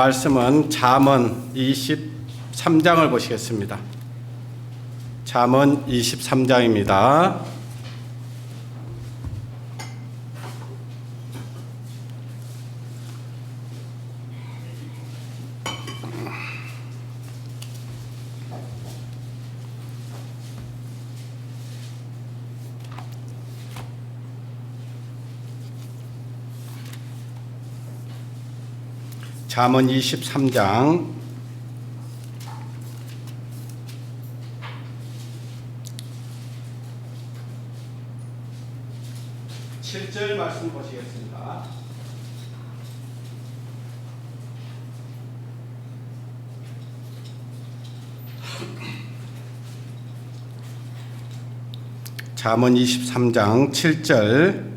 말씀은 잠언 23장을 보시겠습니다. 잠언 23장입니다. 잠언 23장 7절 말씀 보시겠습니다. 잠언 23장 7절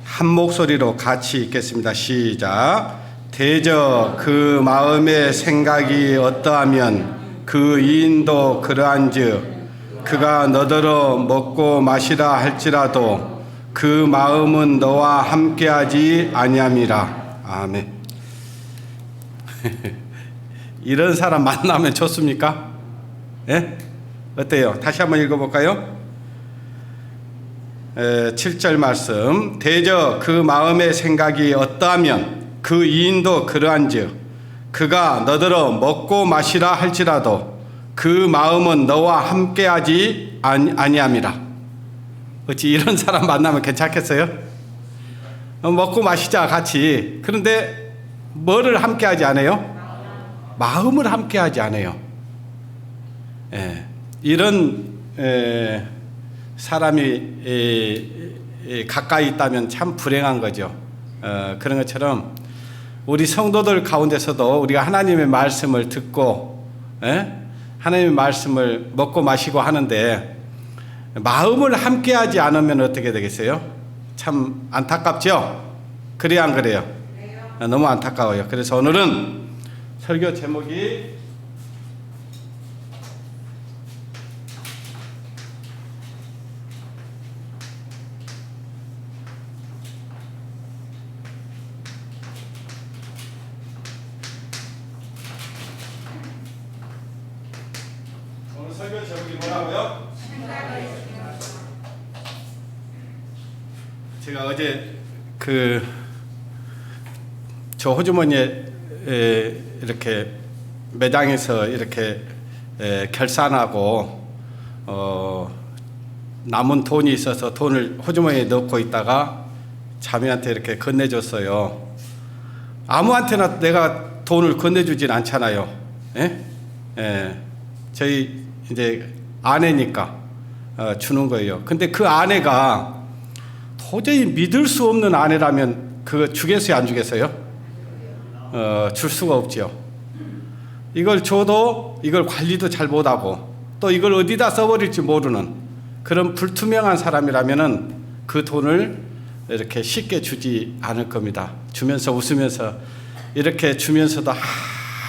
한 목소리로 같이 읽겠습니다. 시작. 대저 그 마음의 생각이 어떠하면 그 이인도 그러한즉 그가 너더러 먹고 마시라 할지라도 그 마음은 너와 함께하지 아니함이라. 아멘. 이런 사람 만나면 좋습니까? 예? 어때요? 다시 한번 읽어볼까요? 7절 말씀. 대저 그 마음의 생각이 어떠하면 그 이인도 그러한즉 그가 너더러 먹고 마시라 할지라도 그 마음은 너와 함께하지 아니함이라. 어찌 이런 사람 만나면 괜찮겠어요? 먹고 마시자 같이. 그런데 뭐를 함께하지 않아요? 마음을 함께하지 않아요. 이런 사람이 가까이 있다면 참 불행한 거죠. 그런 것처럼 우리 성도들 가운데서도 우리가 하나님의 말씀을 듣고 하나님의 말씀을 먹고 마시고 하는데 마음을 함께하지 않으면 어떻게 되겠어요? 참 안타깝죠? 그래야 안 그래요? 너무 안타까워요. 그래서 오늘은 설교 제목이 설교 제목이 뭐라고요? 제가 어제 저 호주머니에 이렇게 매장에서 이렇게 결산하고 남은 돈이 있어서 돈을 호주머니에 넣고 있다가 자매한테 이렇게 건네줬어요. 아무한테나 내가 돈을 건네주진 않잖아요. 저희 이제 아내니까 주는 거예요. 근데 그 아내가 도저히 믿을 수 없는 아내라면 그거 주겠어요, 안 주겠어요? 줄 수가 없죠. 이걸 줘도 이걸 관리도 잘 못하고 또 이걸 어디다 써버릴지 모르는 그런 불투명한 사람이라면은 그 돈을 이렇게 쉽게 주지 않을 겁니다. 주면서 웃으면서 이렇게 주면서도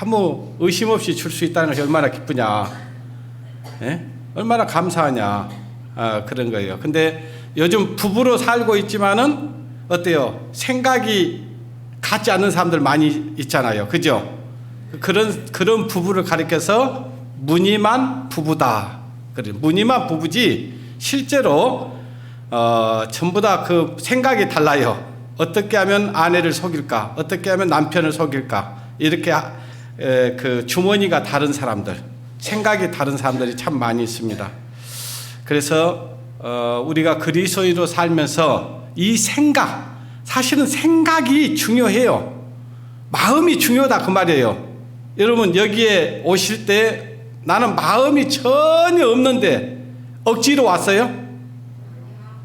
아무 의심 없이 줄 수 있다는 것이 얼마나 기쁘냐. 얼마나 감사하냐. 그런 거예요. 근데 요즘 부부로 살고 있지만은 어때요? 생각이 같지 않는 사람들 많이 있잖아요. 그죠? 그런 부부를 가리켜서 무늬만 부부다. 그래, 무늬만 부부지 실제로 전부 다 그 생각이 달라요. 어떻게 하면 아내를 속일까? 어떻게 하면 남편을 속일까? 이렇게 그 주머니가 다른 사람들, 생각이 다른 사람들이 참 많이 있습니다. 그래서 우리가 그리스도인으로 살면서 이 생각, 사실은 생각이 중요해요. 마음이 중요하다 그 말이에요. 여러분 여기에 오실 때 나는 마음이 전혀 없는데 억지로 왔어요?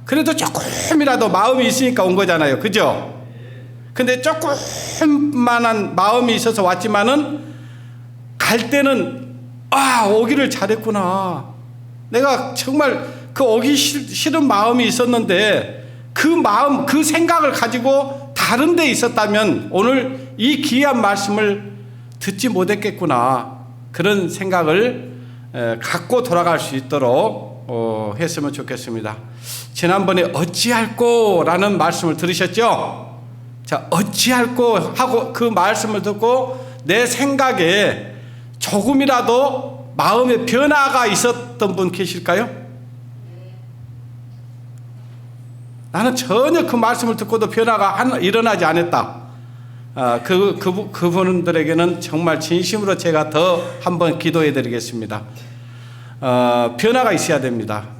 그래도 조금이라도 마음이 있으니까 온 거잖아요. 그죠? 근데 조금만한 마음이 있어서 왔지만은 갈 때는 오기를 잘했구나. 내가 정말 그 오기 싫은 마음이 있었는데 그 마음, 그 생각을 가지고 다른 데 있었다면 오늘 이 귀한 말씀을 듣지 못했겠구나. 그런 생각을 갖고 돌아갈 수 있도록 했으면 좋겠습니다. 지난번에 어찌할꼬라는 말씀을 들으셨죠? 자, 어찌할꼬 하고 그 말씀을 듣고 내 생각에 조금이라도 마음의 변화가 있었던 분 계실까요? 나는 전혀 그 말씀을 듣고도 변화가 일어나지 않았다. 그분들에게는 정말 진심으로 제가 더 한번 기도해 드리겠습니다. 변화가 있어야 됩니다.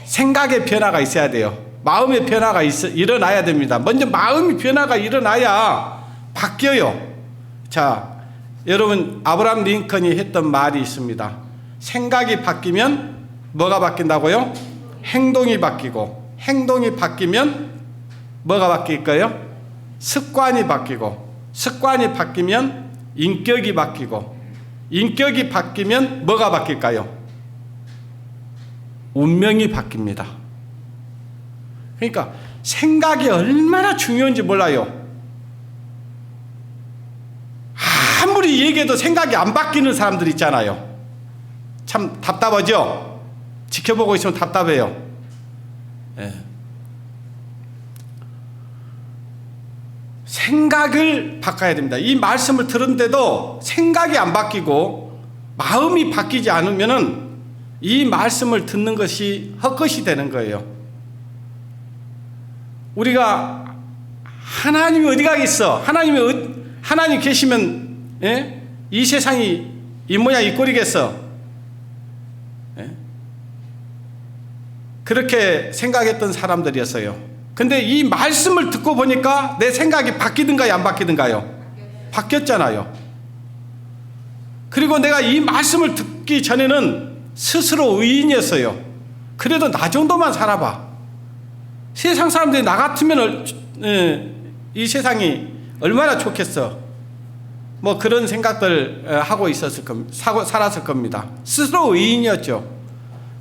생각의 변화가 있어야 돼요. 마음의 변화가 일어나야 됩니다. 먼저 마음의 변화가 일어나야 바뀌어요. 자, 여러분, 아브라함 링컨이 했던 말이 있습니다. 생각이 바뀌면 뭐가 바뀐다고요? 행동이 바뀌고, 행동이 바뀌면 뭐가 바뀔까요? 습관이 바뀌고, 습관이 바뀌면 인격이 바뀌고, 인격이 바뀌면 뭐가 바뀔까요? 운명이 바뀝니다. 그러니까 생각이 얼마나 중요한지 몰라요. 아무리 얘기해도 생각이 안 바뀌는 사람들 있잖아요. 참 답답하죠? 지켜보고 있으면 답답해요. 예. 생각을 바꿔야 됩니다. 이 말씀을 들은데도 생각이 안 바뀌고 마음이 바뀌지 않으면은 이 말씀을 듣는 것이 헛것이 되는 거예요. 우리가 하나님이 어디 가겠어? 하나님 계시면, 예? 이 세상이 이 모양 이 꼴이겠어? 예? 그렇게 생각했던 사람들이었어요. 근데 이 말씀을 듣고 보니까 내 생각이 바뀌든가요, 안 바뀌든가요? 바뀌었잖아요. 그리고 내가 이 말씀을 듣기 전에는 스스로 의인이었어요. 그래도 나 정도만 살아봐. 세상 사람들이 나 같으면 이 세상이 얼마나 좋겠어. 뭐 그런 생각들 하고 있었을 겁니다. 살았을 겁니다. 스스로 의인이었죠.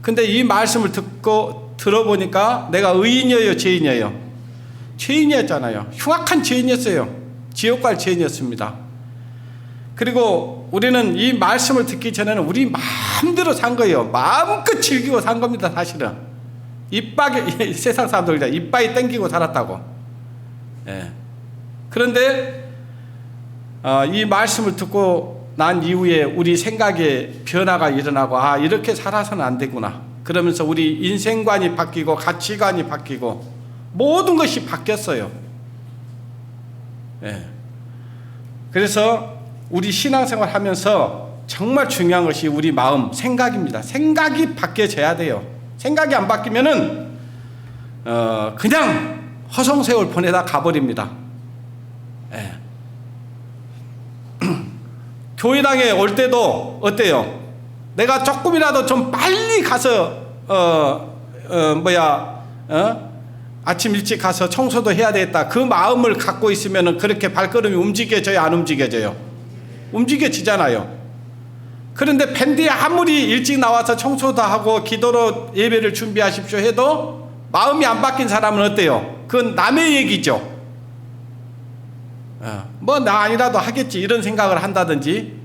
근데 이 말씀을 듣고 들어보니까 내가 의인이에요, 죄인이에요? 죄인이었잖아요. 흉악한 죄인이었어요. 지옥 갈 죄인이었습니다. 그리고 우리는 이 말씀을 듣기 전에는 우리 마음대로 산 거예요. 마음껏 즐기고 산 겁니다, 사실은. 세상 사람들 이빨이 땡기고 살았다고. 예. 그런데 이 말씀을 듣고 난 이후에 우리 생각에 변화가 일어나고, 이렇게 살아서는 안 되구나. 그러면서 우리 인생관이 바뀌고 가치관이 바뀌고 모든 것이 바뀌었어요. 예. 그래서 우리 신앙생활 하면서 정말 중요한 것이 우리 마음, 생각입니다. 생각이 바뀌어져야 돼요. 생각이 안 바뀌면은 그냥 허송세월 보내다 가버립니다. 예. 교회당에 올 때도 어때요? 내가 조금이라도 좀 빨리 가서 아침 일찍 가서 청소도 해야 되겠다. 그 마음을 갖고 있으면은 그렇게 발걸음이 움직여져요, 안 움직여져요? 움직여지잖아요. 그런데 밴드에 아무리 일찍 나와서 청소도 하고 기도로 예배를 준비하십시오 해도 마음이 안 바뀐 사람은 어때요? 그건 남의 얘기죠. 뭐 나 아니라도 하겠지 이런 생각을 한다든지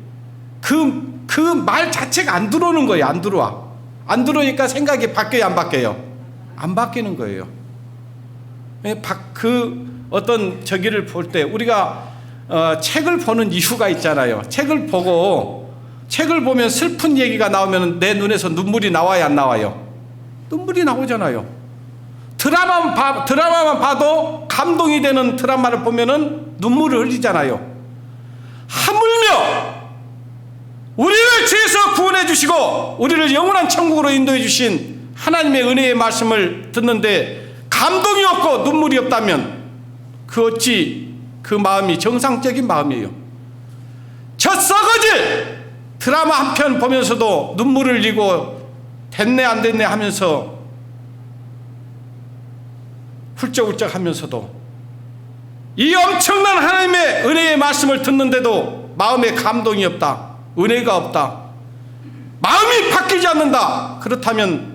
그 말 자체가 안 들어오는 거예요. 안 들어와. 안 들어오니까 생각이 바뀌어요, 안 바뀌어요? 안 바뀌는 거예요. 그 어떤 저기를 볼 때 우리가 책을 보는 이유가 있잖아요. 책을 보면 슬픈 얘기가 나오면 내 눈에서 눈물이 나와야 안 나와요? 눈물이 나오잖아요. 드라마만 봐도 감동이 되는 드라마를 보면은 눈물을 흘리잖아요. 하물며 우리를 죄에서 구원해 주시고 우리를 영원한 천국으로 인도해 주신 하나님의 은혜의 말씀을 듣는데 감동이 없고 눈물이 없다면 그 어찌 그 마음이 정상적인 마음이에요? 저 썩어질 드라마 한 편 보면서도 눈물을 흘리고 됐네 안 됐네 하면서 훌쩍훌쩍 하면서도 이 엄청난 하나님의 은혜의 말씀을 듣는데도 마음에 감동이 없다, 은혜가 없다, 마음이 바뀌지 않는다. 그렇다면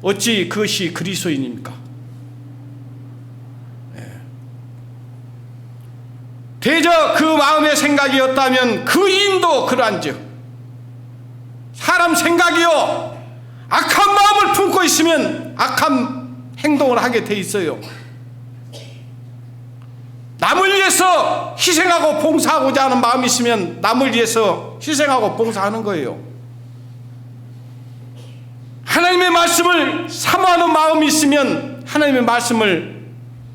어찌 그것이 그리스도인입니까? 대저 그 마음의 생각이었다면 그 인도 그러한즉 사람 생각이요 악한 마음을 품고 있으면 악한 행동을 하게 돼 있어요. 남을 위해서 희생하고 봉사하고자 하는 마음이 있으면 남을 위해서 희생하고 봉사하는 거예요. 하나님의 말씀을 사모하는 마음이 있으면 하나님의 말씀을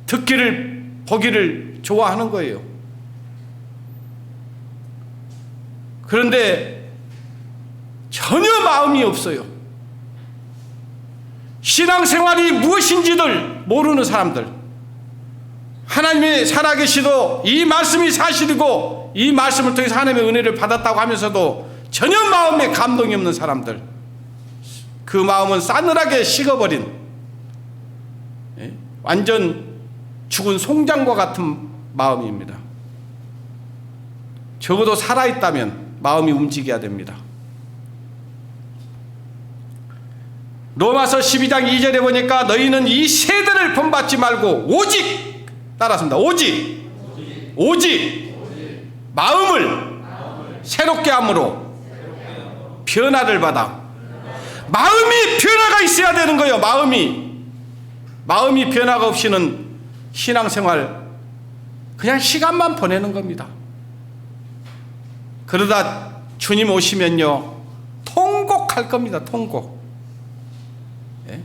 듣기를 보기를 좋아하는 거예요. 그런데 전혀 마음이 없어요. 신앙생활이 무엇인지를 모르는 사람들, 하나님이 살아계시도 이 말씀이 사실이고 이 말씀을 통해서 하나님의 은혜를 받았다고 하면서도 전혀 마음에 감동이 없는 사람들, 그 마음은 싸늘하게 식어버린 완전 죽은 송장과 같은 마음입니다. 적어도 살아있다면 마음이 움직여야 됩니다. 로마서 12장 2절에 보니까 너희는 이 세대를 본받지 말고 오직 따라합니다. 오직 마음을 새롭게 함으로 변화를 받아. 마음이 변화가 있어야 되는 거예요. 마음이 변화가 없이는 신앙생활 그냥 시간만 보내는 겁니다. 그러다 주님 오시면요 통곡할 겁니다. 통곡. 예?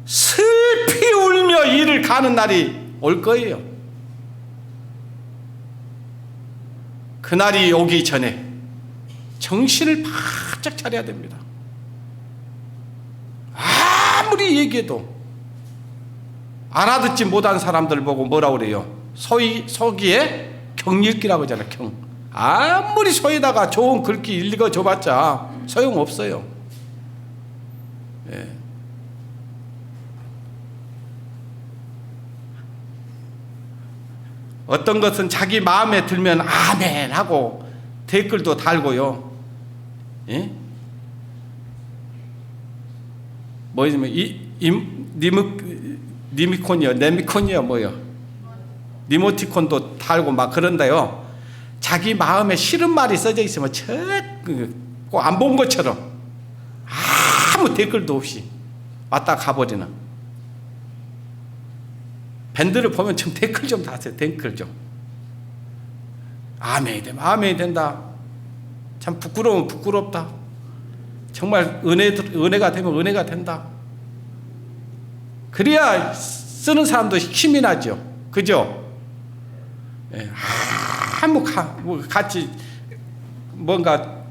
슬피 울며 이를 가는 날이 올 거예요. 그날이 오기 전에 정신을 바짝 차려야 됩니다. 아무리 얘기해도 알아듣지 못한 사람들 보고 뭐라고 그래요? 서기에 경읽기라고 하잖아요. 아무리 소에다가 좋은 글귀 읽어줘봤자 소용없어요. 예. 어떤 것은 자기 마음에 들면 아멘 하고 댓글도 달고요. 예? 네미콘이요 뭐요? 니모티콘도 달고 막 그런데요. 자기 마음에 싫은 말이 써져 있으면 꼭 안 본 것처럼 아무 댓글도 없이 왔다 가버리는. 밴드를 보면 좀 댓글 좀 다세요. 댓글 좀. 아멘이 되면 아멘이 된다. 참 부끄러우면 부끄럽다. 정말 은혜가 되면 은혜가 된다. 그래야 쓰는 사람도 힘이 나죠. 그죠? 예, 같이 뭔가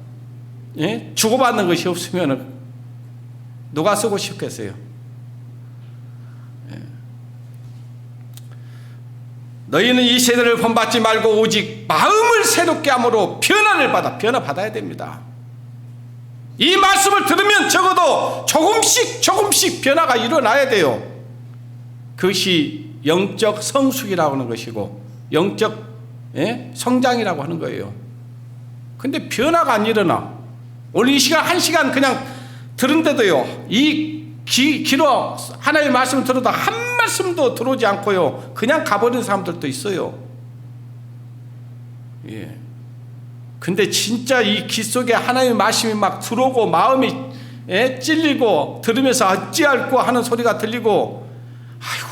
예? 주고받는 것이 없으면 누가 쓰고 싶겠어요? 예. 너희는 이 세대를 본받지 말고 오직 마음을 새롭게 함으로 변화 받아야 됩니다. 이 말씀을 들으면 적어도 조금씩 변화가 일어나야 돼요. 그것이 영적 성숙이라고 하는 것이고 영적 성장이라고 하는 거예요. 근데 변화가 안 일어나. 오늘 이 시간 1시간 그냥 들은데도요 이 귀로 하나님의 말씀을 들어도 한 말씀도 들어오지 않고요 그냥 가버리는 사람들도 있어요. 예. 근데 진짜 이 귀 속에 하나님의 말씀이 막 들어오고 마음이 찔리고 들으면서 어찌할꼬 하는 소리가 들리고 아이고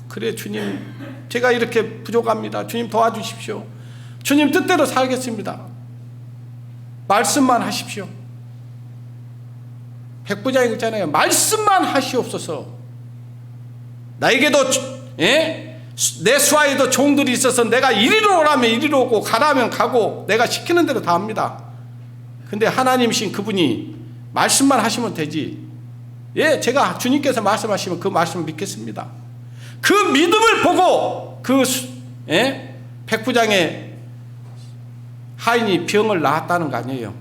그래 주님 제가 이렇게 부족합니다. 주님 도와주십시오. 주님 뜻대로 살겠습니다. 말씀만 하십시오. 백부장이 있잖아요. 말씀만 하시옵소서. 나에게도 내 수하에도 종들이 있어서 내가 이리로 오라면 이리로 오고 가라면 가고 내가 시키는 대로 다 합니다. 근데 하나님이신 그분이 말씀만 하시면 되지. 예, 제가 주님께서 말씀하시면 그 말씀을 믿겠습니다. 그 믿음을 보고 그 백부장의 하인이 병을 낳았다는 거 아니에요.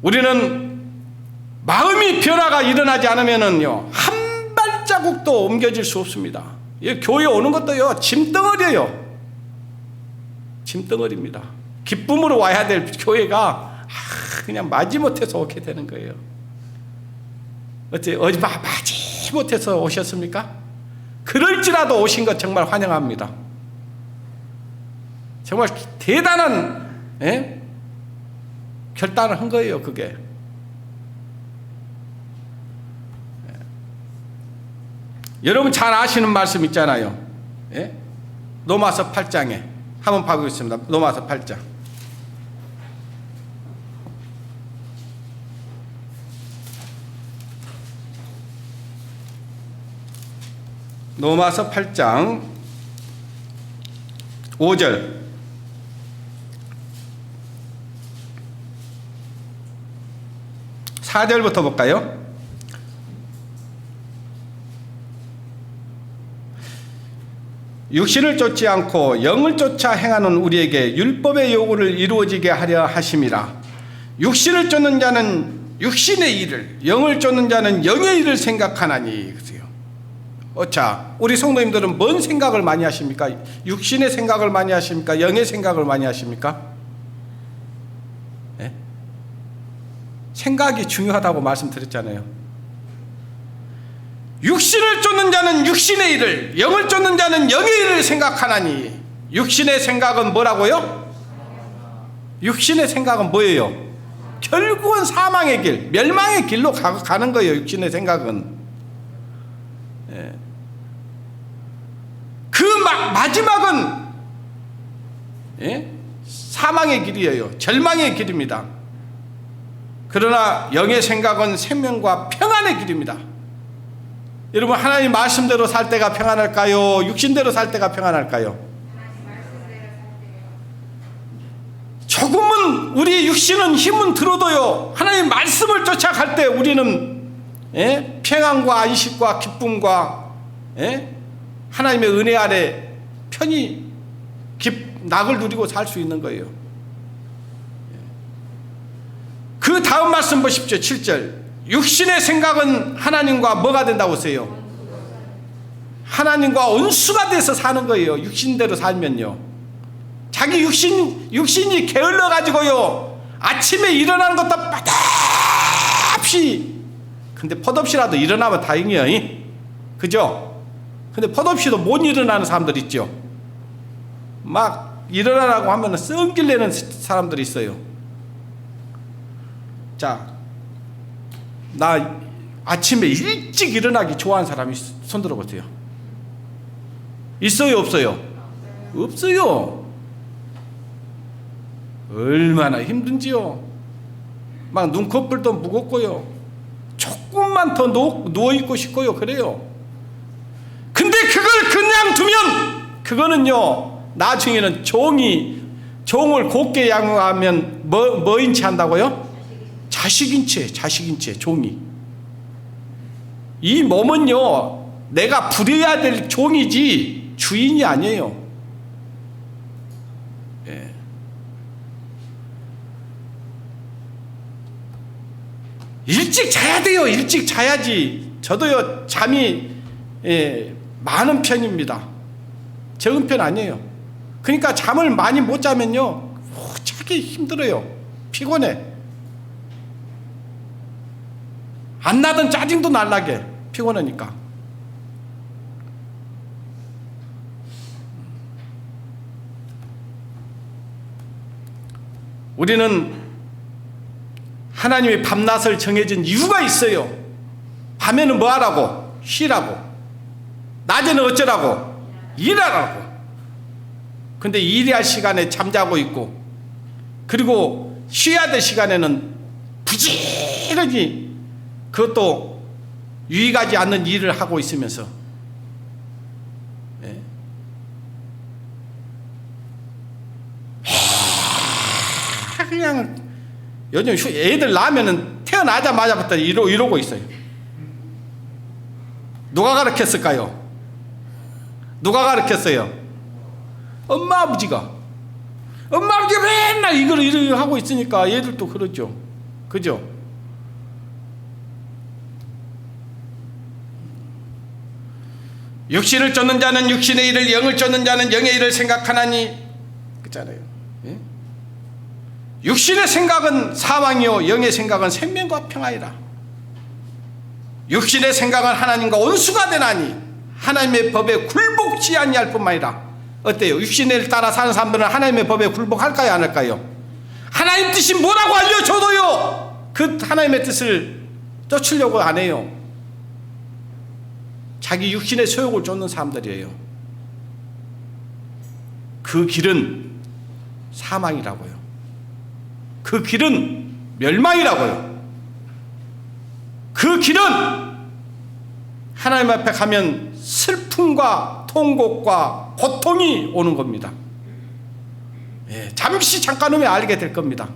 우리는 마음이 변화가 일어나지 않으면은요 한 발자국도 옮겨질 수 없습니다. 교회 오는 것도요 짐덩어리예요. 짐덩어리입니다. 기쁨으로 와야 될 교회가 그냥 마지못해서 오게 되는 거예요. 어째 마지못해서 오셨습니까? 그럴지라도 오신 것 정말 환영합니다. 정말 대단한 결단을 한 거예요, 그게. 여러분 잘 아시는 말씀 있잖아요. 예? 로마서 8장에 한번 봐보겠습니다. 로마서 8장. 로마서 8장 5절. (4절부터) 볼까요? 육신을 쫓지 않고 영을 쫓아 행하는 우리에게 율법의 요구를 이루어지게 하려 하심이라. 육신을 쫓는 자는 육신의 일을, 영을 쫓는 자는 영의 일을 생각하나니. 그래요. 자, 우리 성도님들은 뭔 생각을 많이 하십니까? 육신의 생각을 많이 하십니까? 영의 생각을 많이 하십니까? 네? 생각이 중요하다고 말씀드렸잖아요. 육신을 쫓는 자는 육신의 일을, 영을 쫓는 자는 영의 일을 생각하나니. 육신의 생각은 뭐라고요? 육신의 생각은 뭐예요? 결국은 사망의 길, 멸망의 길로 가는 거예요. 육신의 생각은. 예. 그 마지막은 예? 사망의 길이에요. 절망의 길입니다. 그러나 영의 생각은 생명과 평안의 길입니다. 여러분, 하나님 말씀대로 살 때가 평안할까요? 육신대로 살 때가 평안할까요? 조금은 우리 육신은 힘은 들어도요, 하나님 말씀을 쫓아갈 때 우리는 예? 평안과 안식과 기쁨과 예? 하나님의 은혜 아래 편히 낙을 누리고 살 수 있는 거예요. 그 다음 말씀 보십시오. 7절. 육신의 생각은 하나님과 뭐가 된다고 하세요? 하나님과 원수가 돼서 사는 거예요. 육신대로 살면요. 자기 육신이 게을러 가지고요, 아침에 일어나는 것도 빠답시. 근데 뻗없이라도 일어나면 다행이에요. 그죠? 근데 뻗없이도 못 일어나는 사람들 있죠. 막 일어나라고 하면 썩길 내는 사람들이 있어요. 자, 나 아침에 일찍 일어나기 좋아하는 사람이 손 들어보세요. 있어요, 없어요? 없어요. 얼마나 힘든지요. 막 눈꺼풀도 무겁고요, 조금만 더 누워있고 싶고요, 그래요. 근데 그걸 그냥 두면 그거는요, 나중에는 종을 곱게 양육하면 뭐인 채 한다고요? 자식인 채 종이. 이 몸은요, 내가 부려야 될 종이지 주인이 아니에요. 예. 일찍 자야 돼요. 일찍 자야지. 저도요, 잠이 많은 편입니다. 적은 편 아니에요. 그러니까 잠을 많이 못 자면요, 자기 힘들어요. 피곤해. 안 나던 짜증도 날라게, 피곤하니까. 우리는 하나님의 밤낮을 정해진 이유가 있어요. 밤에는 뭐 하라고? 쉬라고. 낮에는 어쩌라고? 일하라고. 근데 일해야 할 시간에 잠자고 있고, 그리고 쉬어야 될 시간에는 부지런히 그것도 유익하지 않는 일을 하고 있으면서, 예. 그냥 요즘 애들 낳으면은 태어나자마자부터 이러고 있어요. 누가 가르쳤을까요? 누가 가르쳤어요? 엄마 아버지가. 엄마 아버지가 맨날 이걸 하고 있으니까 얘들도 그러죠. 그죠? 육신을 쫓는 자는 육신의 일을, 영을 쫓는 자는 영의 일을 생각하나니. 그렇잖아요. 예? 육신의 생각은 사망이요, 영의 생각은 생명과 평안이라. 육신의 생각은 하나님과 원수가 되나니 하나님의 법에 굴복지 아니할 뿐만이라. 어때요? 육신을 따라 사는 사람들은 하나님의 법에 굴복할까요, 안 할까요? 하나님 뜻이 뭐라고 알려줘도요, 그 하나님의 뜻을 쫓으려고 안 해요. 자기 육신의 소욕을 쫓는 사람들이에요. 그 길은 사망이라고요. 그 길은 멸망이라고요. 그 길은 하나님 앞에 가면 슬픔과 통곡과 고통이 오는 겁니다. 잠시 잠깐 오면 알게 될 겁니다.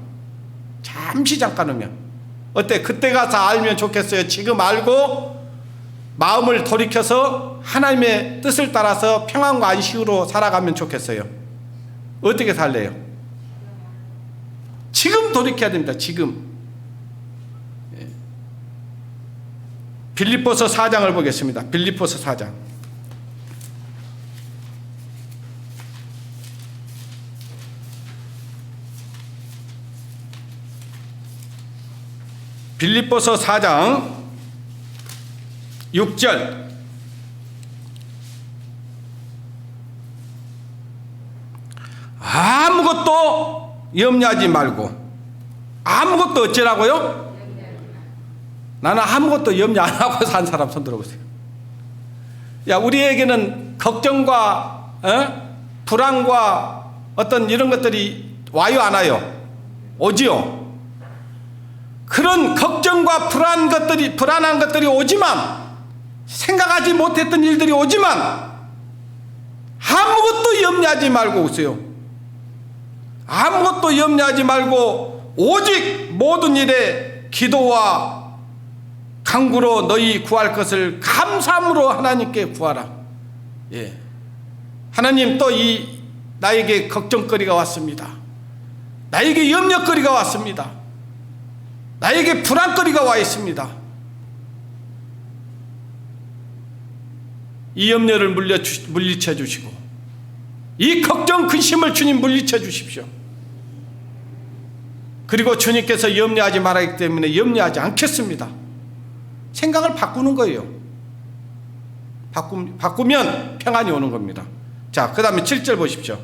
잠시 잠깐 오면. 어때? 그때 가서 알면 좋겠어요? 지금 알고 마음을 돌이켜서 하나님의 뜻을 따라서 평안과 안식으로 살아가면 좋겠어요? 어떻게 살래요? 지금 돌이켜야 됩니다. 지금. 빌립보서 4장을 보겠습니다. 빌립보서 4장. 빌립보서 4장 6절. 아무것도 염려하지 말고. 아무것도 어쩌라고요? 나는 아무것도 염려 안 하고 산 사람 손 들어보세요. 야, 우리에게는 걱정과 불안과 어떤 이런 것들이 와요, 안 와요? 오지요. 그런 걱정과 불안한 것들이 오지만, 생각하지 못했던 일들이 오지만 아무것도 염려하지 말고 오세요. 아무것도 염려하지 말고 오직 모든 일에 기도와 간구로 너희 구할 것을 감사함으로 하나님께 구하라. 예. 하나님, 또 나에게 걱정거리가 왔습니다. 나에게 염려거리가 왔습니다. 나에게 불안거리가 와 있습니다. 이 염려를 물리쳐 주시고, 이 걱정 근심을 주님 물리쳐 주십시오. 그리고 주님께서 염려하지 말았기 때문에 염려하지 않겠습니다. 생각을 바꾸는 거예요. 바꾸면 평안이 오는 겁니다. 자, 그 다음에 7절 보십시오.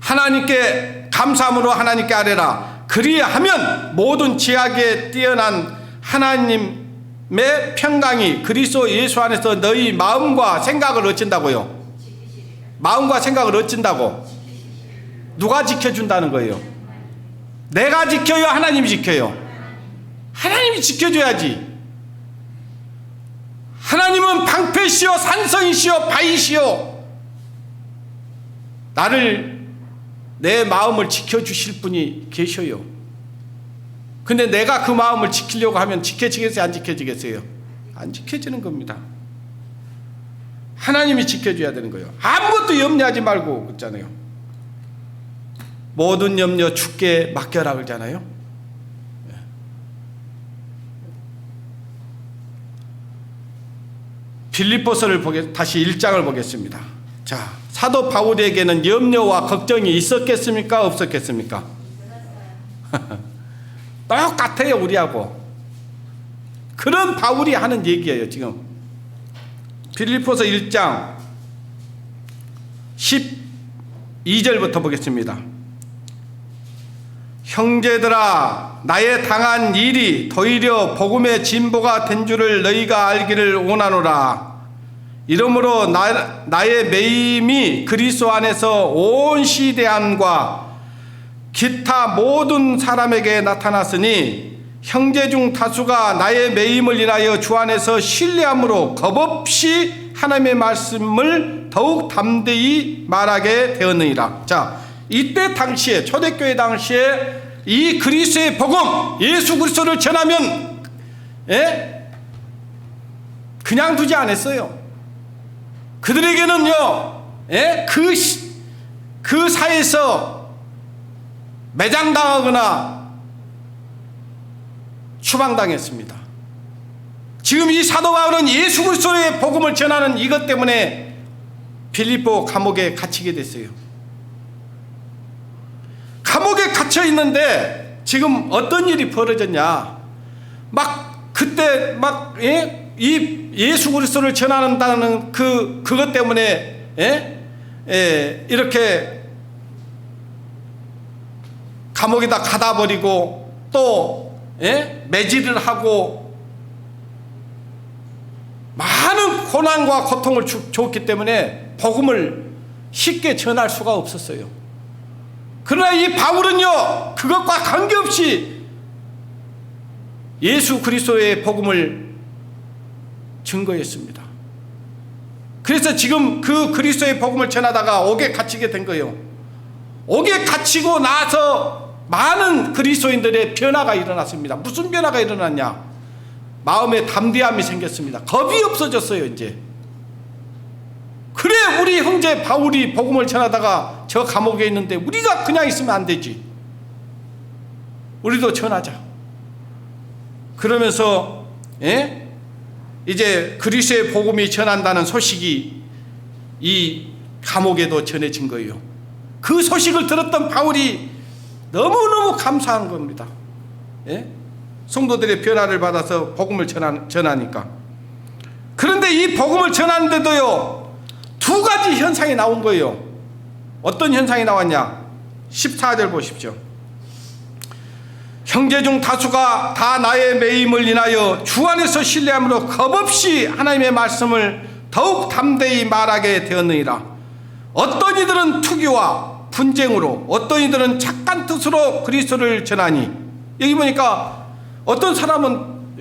하나님께 감사함으로 하나님께 아뢰라. 그리하면 모든 지각에 뛰어난 하나님의 평강이 그리스도 예수 안에서 너희 마음과 생각을 어쩐다고요? 마음과 생각을 어쩐다고? 누가 지켜준다는 거예요? 내가 지켜요? 하나님이 지켜요? 하나님이 지켜줘야지. 하나님은 방패시오 산성이시오 바위시오. 내 마음을 지켜주실 분이 계셔요. 근데 내가 그 마음을 지키려고 하면 지켜지겠어요? 안 지켜지겠어요? 안 지켜지는 겁니다. 하나님이 지켜줘야 되는 거예요. 아무것도 염려하지 말고 그랬잖아요. 모든 염려 주께 맡겨라 그러잖아요. 빌립보서를 다시 1장을 보겠습니다. 자, 사도 바울에게는 염려와 걱정이 있었겠습니까? 없었겠습니까? 똑같아요, 우리하고. 그런 바울이 하는 얘기예요, 지금. 빌립보서 1장 12절부터 보겠습니다. 형제들아, 나의 당한 일이 도리어 복음의 진보가 된 줄을 너희가 알기를 원하노라. 이러므로 나의 매임이 그리스도 안에서 온 시대함과 기타 모든 사람에게 나타났으니 형제 중 다수가 나의 매임을 인하여 주 안에서 신뢰함으로 겁없이 하나님의 말씀을 더욱 담대히 말하게 되었느니라. 자, 이때 당시에 초대교회 당시에 이 그리스도의 복음, 예수 그리스도를 전하면 그냥 두지 않았어요. 그들에게는요, 그 사이에서 매장당하거나 추방당했습니다. 지금 이 사도 바울은 예수 그리스도의 복음을 전하는 이것 때문에 빌립보 감옥에 갇히게 됐어요. 감옥에 갇혀 있는데 지금 어떤 일이 벌어졌냐? 그때 이 예수 그리스도를 전한다는 그것 때문에 이렇게 감옥에다 가다 버리고 또 매질을 하고 많은 고난과 고통을 줬기 때문에 복음을 쉽게 전할 수가 없었어요. 그러나 이 바울은요, 그것과 관계없이 예수 그리스도의 복음을 증거했습니다. 그래서 지금 그 그리스도의 복음을 전하다가 옥에 갇히게 된 거예요. 옥에 갇히고 나서 많은 그리스도인들의 변화가 일어났습니다. 무슨 변화가 일어났냐? 마음에 담대함이 생겼습니다. 겁이 없어졌어요. 이제 그래, 우리 형제 바울이 복음을 전하다가 저 감옥에 있는데 우리가 그냥 있으면 안 되지. 우리도 전하자. 그러면서 이제 그리스도의 복음이 전한다는 소식이 이 감옥에도 전해진 거예요. 그 소식을 들었던 바울이 너무너무 감사한 겁니다. 성도들의 변화를 받아서 복음을 전하니까. 그런데 이 복음을 전하는데도요, 두 가지 현상이 나온 거예요. 어떤 현상이 나왔냐? 14절 보십시오. 형제 중 다수가 다 나의 매임을 인하여 주 안에서 신뢰함으로 겁없이 하나님의 말씀을 더욱 담대히 말하게 되었느니라. 어떤 이들은 투기와 분쟁으로, 어떤 이들은 착한 뜻으로 그리스도를 전하니. 여기 보니까 어떤 사람은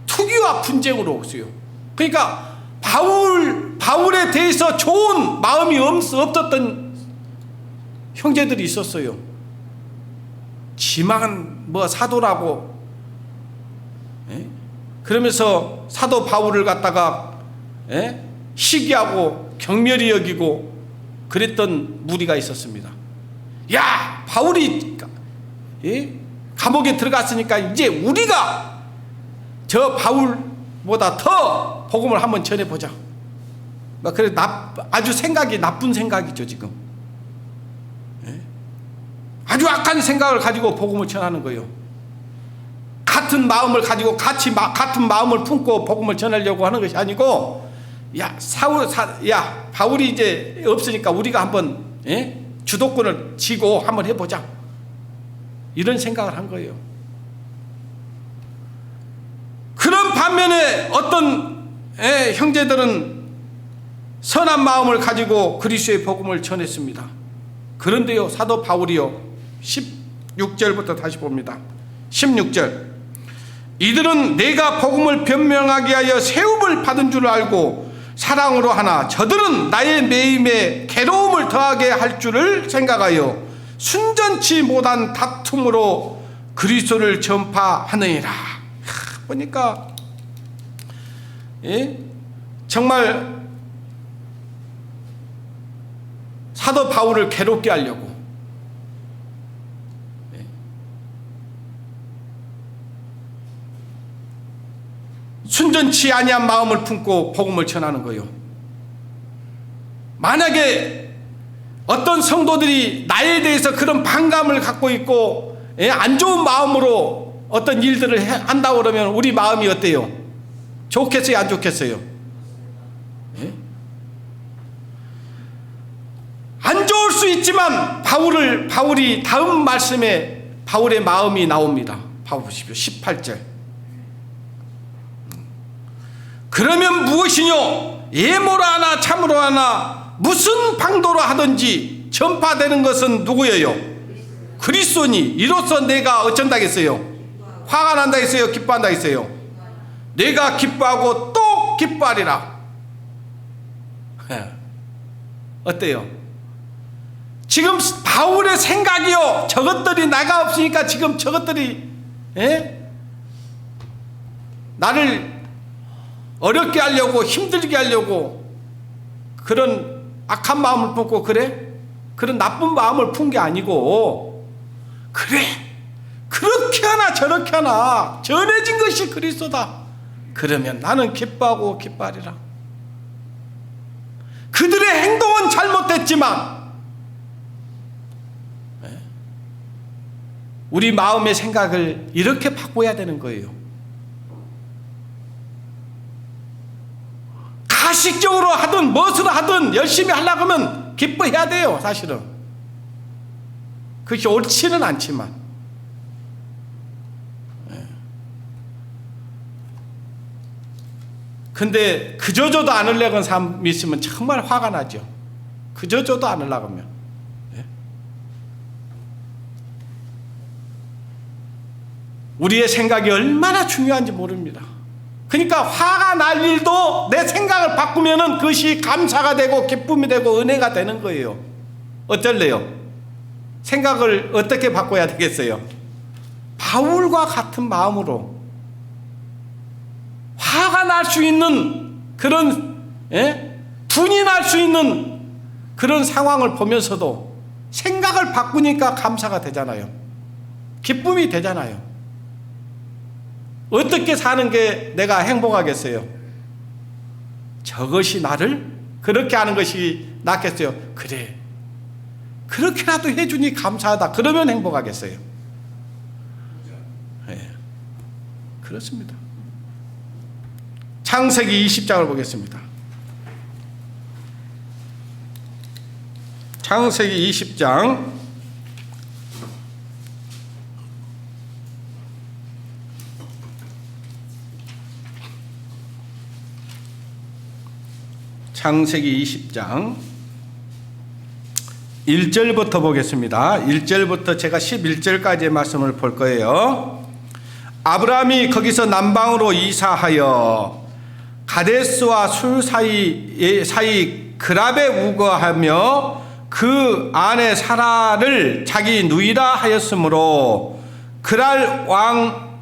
투기와 분쟁으로 없어요. 그러니까 바울에 대해서 좋은 마음이 없었던 형제들이 있었어요. 지만 뭐 사도라고 그러면서 사도 바울을 갖다가 시기하고 경멸히 여기고 그랬던 무리가 있었습니다. 야, 바울이 감옥에 들어갔으니까 이제 우리가 저 바울보다 더 복음을 한번 전해보자. 그래, 아주 생각이 나쁜 생각이죠. 지금 아주 악한 생각을 가지고 복음을 전하는 거예요. 같은 마음을 가지고 같은 마음을 품고 복음을 전하려고 하는 것이 아니고, 바울이 이제 없으니까 우리가 한번 주도권을 쥐고 한번 해보자, 이런 생각을 한 거예요. 그런 반면에 어떤 형제들은 선한 마음을 가지고 그리스도의 복음을 전했습니다. 그런데요, 사도 바울이요, 16절부터 다시 봅니다. 16절. 이들은 내가 복음을 변명하게 하여 세움을 받은 줄 알고 사랑으로 하나 저들은 나의 매임에 괴로움을 더하게 할 줄을 생각하여 순전치 못한 다툼으로 그리스도를 전파하느니라. 보니까 정말 사도 바울을 괴롭게 하려고 순전치 아니한 마음을 품고 복음을 전하는 거예요. 만약에 어떤 성도들이 나에 대해서 그런 반감을 갖고 있고 안 좋은 마음으로 어떤 일들을 한다고 그러면 우리 마음이 어때요? 좋겠어요, 안 좋겠어요? 안 좋을 수 있지만 바울이 다음 말씀에 바울의 마음이 나옵니다. 봐보십시오. 18절. 그러면 무엇이뇨? 예모로 하나 참으로 하나 무슨 방도로 하든지 전파되는 것은 누구예요? 그리스도니. 이로써 내가 어쩐다겠어요? 화가 난다겠어요? 기뻐한다겠어요? 내가 기뻐하고 또 기뻐하리라. 어때요? 지금 바울의 생각이요, 저것들이 나가 없으니까 지금 저것들이 나를 어렵게 하려고, 힘들게 하려고 그런 악한 마음을 품고, 그런 나쁜 마음을 푼 게 아니고, 그렇게 하나 저렇게 하나 전해진 것이 그리스도다. 그러면 나는 기뻐하고 기뻐하리라. 그들의 행동은 잘못됐지만 우리 마음의 생각을 이렇게 바꿔야 되는 거예요. 가식적으로 하든 무엇을 하든 열심히 하려고 하면 기뻐해야 돼요. 사실은 그것이 옳지는 않지만, 근데 그저 줘도 않으려고 하는 사람이 있으면 정말 화가 나죠. 그저 줘도 않으려고 하면. 우리의 생각이 얼마나 중요한지 모릅니다. 그러니까 화가 날 일도 내 생각을 바꾸면은 그것이 감사가 되고 기쁨이 되고 은혜가 되는 거예요. 어쩔래요? 생각을 어떻게 바꿔야 되겠어요? 바울과 같은 마음으로 화가 날 수 있는 그런, 분이 날 수 있는 그런 상황을 보면서도 생각을 바꾸니까 감사가 되잖아요. 기쁨이 되잖아요. 어떻게 사는 게 내가 행복하겠어요? 저것이 나를 그렇게 하는 것이 낫겠어요? 그래, 그렇게라도 해주니 감사하다. 그러면 행복하겠어요? 네, 그렇습니다. 창세기 20장을 보겠습니다. 창세기 20장 창세기 20장 1절부터 보겠습니다. 1절부터 제가 11절까지의 말씀을 볼 거예요. 아브라함이 거기서 남방으로 이사하여 가데스와 술 사이 그랍에 우거하며 그 아내 사라를 자기 누이라 하였으므로 그랄 왕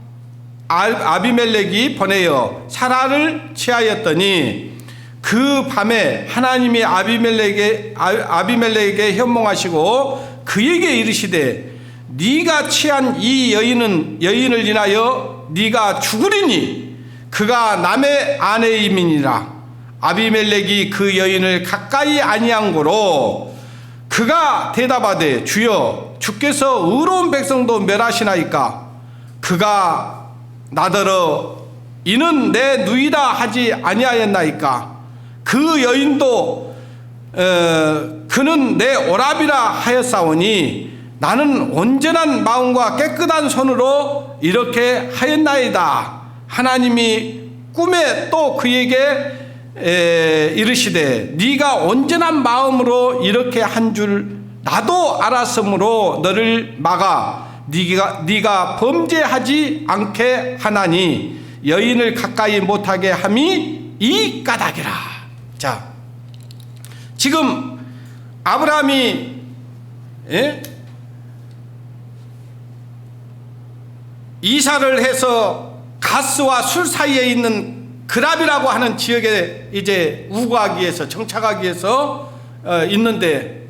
아비멜렉이 보내어 사라를 취하였더니 그 밤에 하나님이 아비멜렉에게 현몽하시고 그에게 이르시되 네가 취한 이 여인을 인하여 네가 죽으리니 그가 남의 아내임이니라. 아비멜렉이 그 여인을 가까이 아니한 고로 그가 대답하되 주여 주께서 의로운 백성도 멸하시나이까. 그가 나더러 이는 내 누이라 하지 아니하였나이까. 그 여인도 그는 내 오라비라 하였사오니 나는 온전한 마음과 깨끗한 손으로 이렇게 하였나이다. 하나님이 꿈에 또 그에게 이르시되 네가 온전한 마음으로 이렇게 한 줄 나도 알았으므로 너를 막아 네가 범죄하지 않게 하나니 여인을 가까이 못하게 함이 이 까닭이라. 자, 지금 아브라함이 이사를 해서 가스와 술 사이에 있는 그랍이라고 하는 지역에 이제 우거하기 위해서 정착하기 위해서 있는데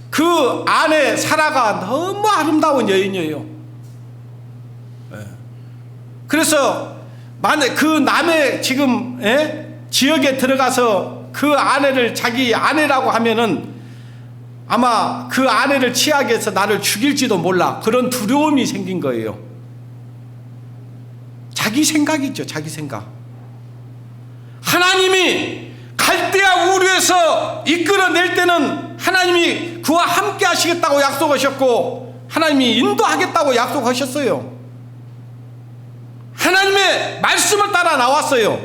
그 아내 사라가 너무 아름다운 여인이에요. 그래서 만약 그 남의 지금 지역에 들어가서 그 아내를 자기 아내라고 하면은 아마 그 아내를 취하기 위해서 나를 죽일지도 몰라. 그런 두려움이 생긴 거예요. 자기 생각이죠. 자기 생각. 하나님이 갈대아 우르에서 이끌어낼 때는 하나님이 그와 함께 하시겠다고 약속하셨고 하나님이 인도하겠다고 약속하셨어요. 하나님의 말씀을 따라 나왔어요.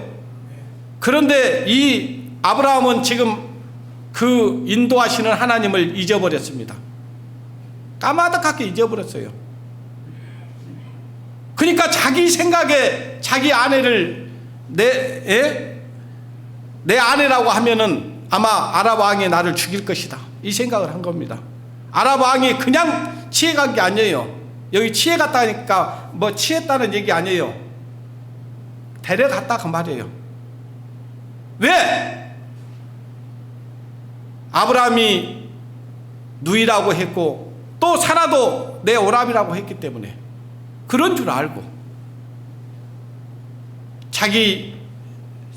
그런데 이 아브라함은 지금 그 인도하시는 하나님을 잊어버렸습니다. 까마득하게 잊어버렸어요. 그러니까 자기 생각에 자기 아내를 내 아내라고 하면은 아마 아랍 왕이 나를 죽일 것이다. 이 생각을 한 겁니다. 아랍 왕이 그냥 취해간 게 아니에요. 여기 취해갔다니까 뭐 취했다는 얘기 아니에요. 데려갔다 그 말이에요. 왜? 아브라함이 누이라고 했고 또 사라도 내 오랍이라고 했기 때문에 그런 줄 알고 자기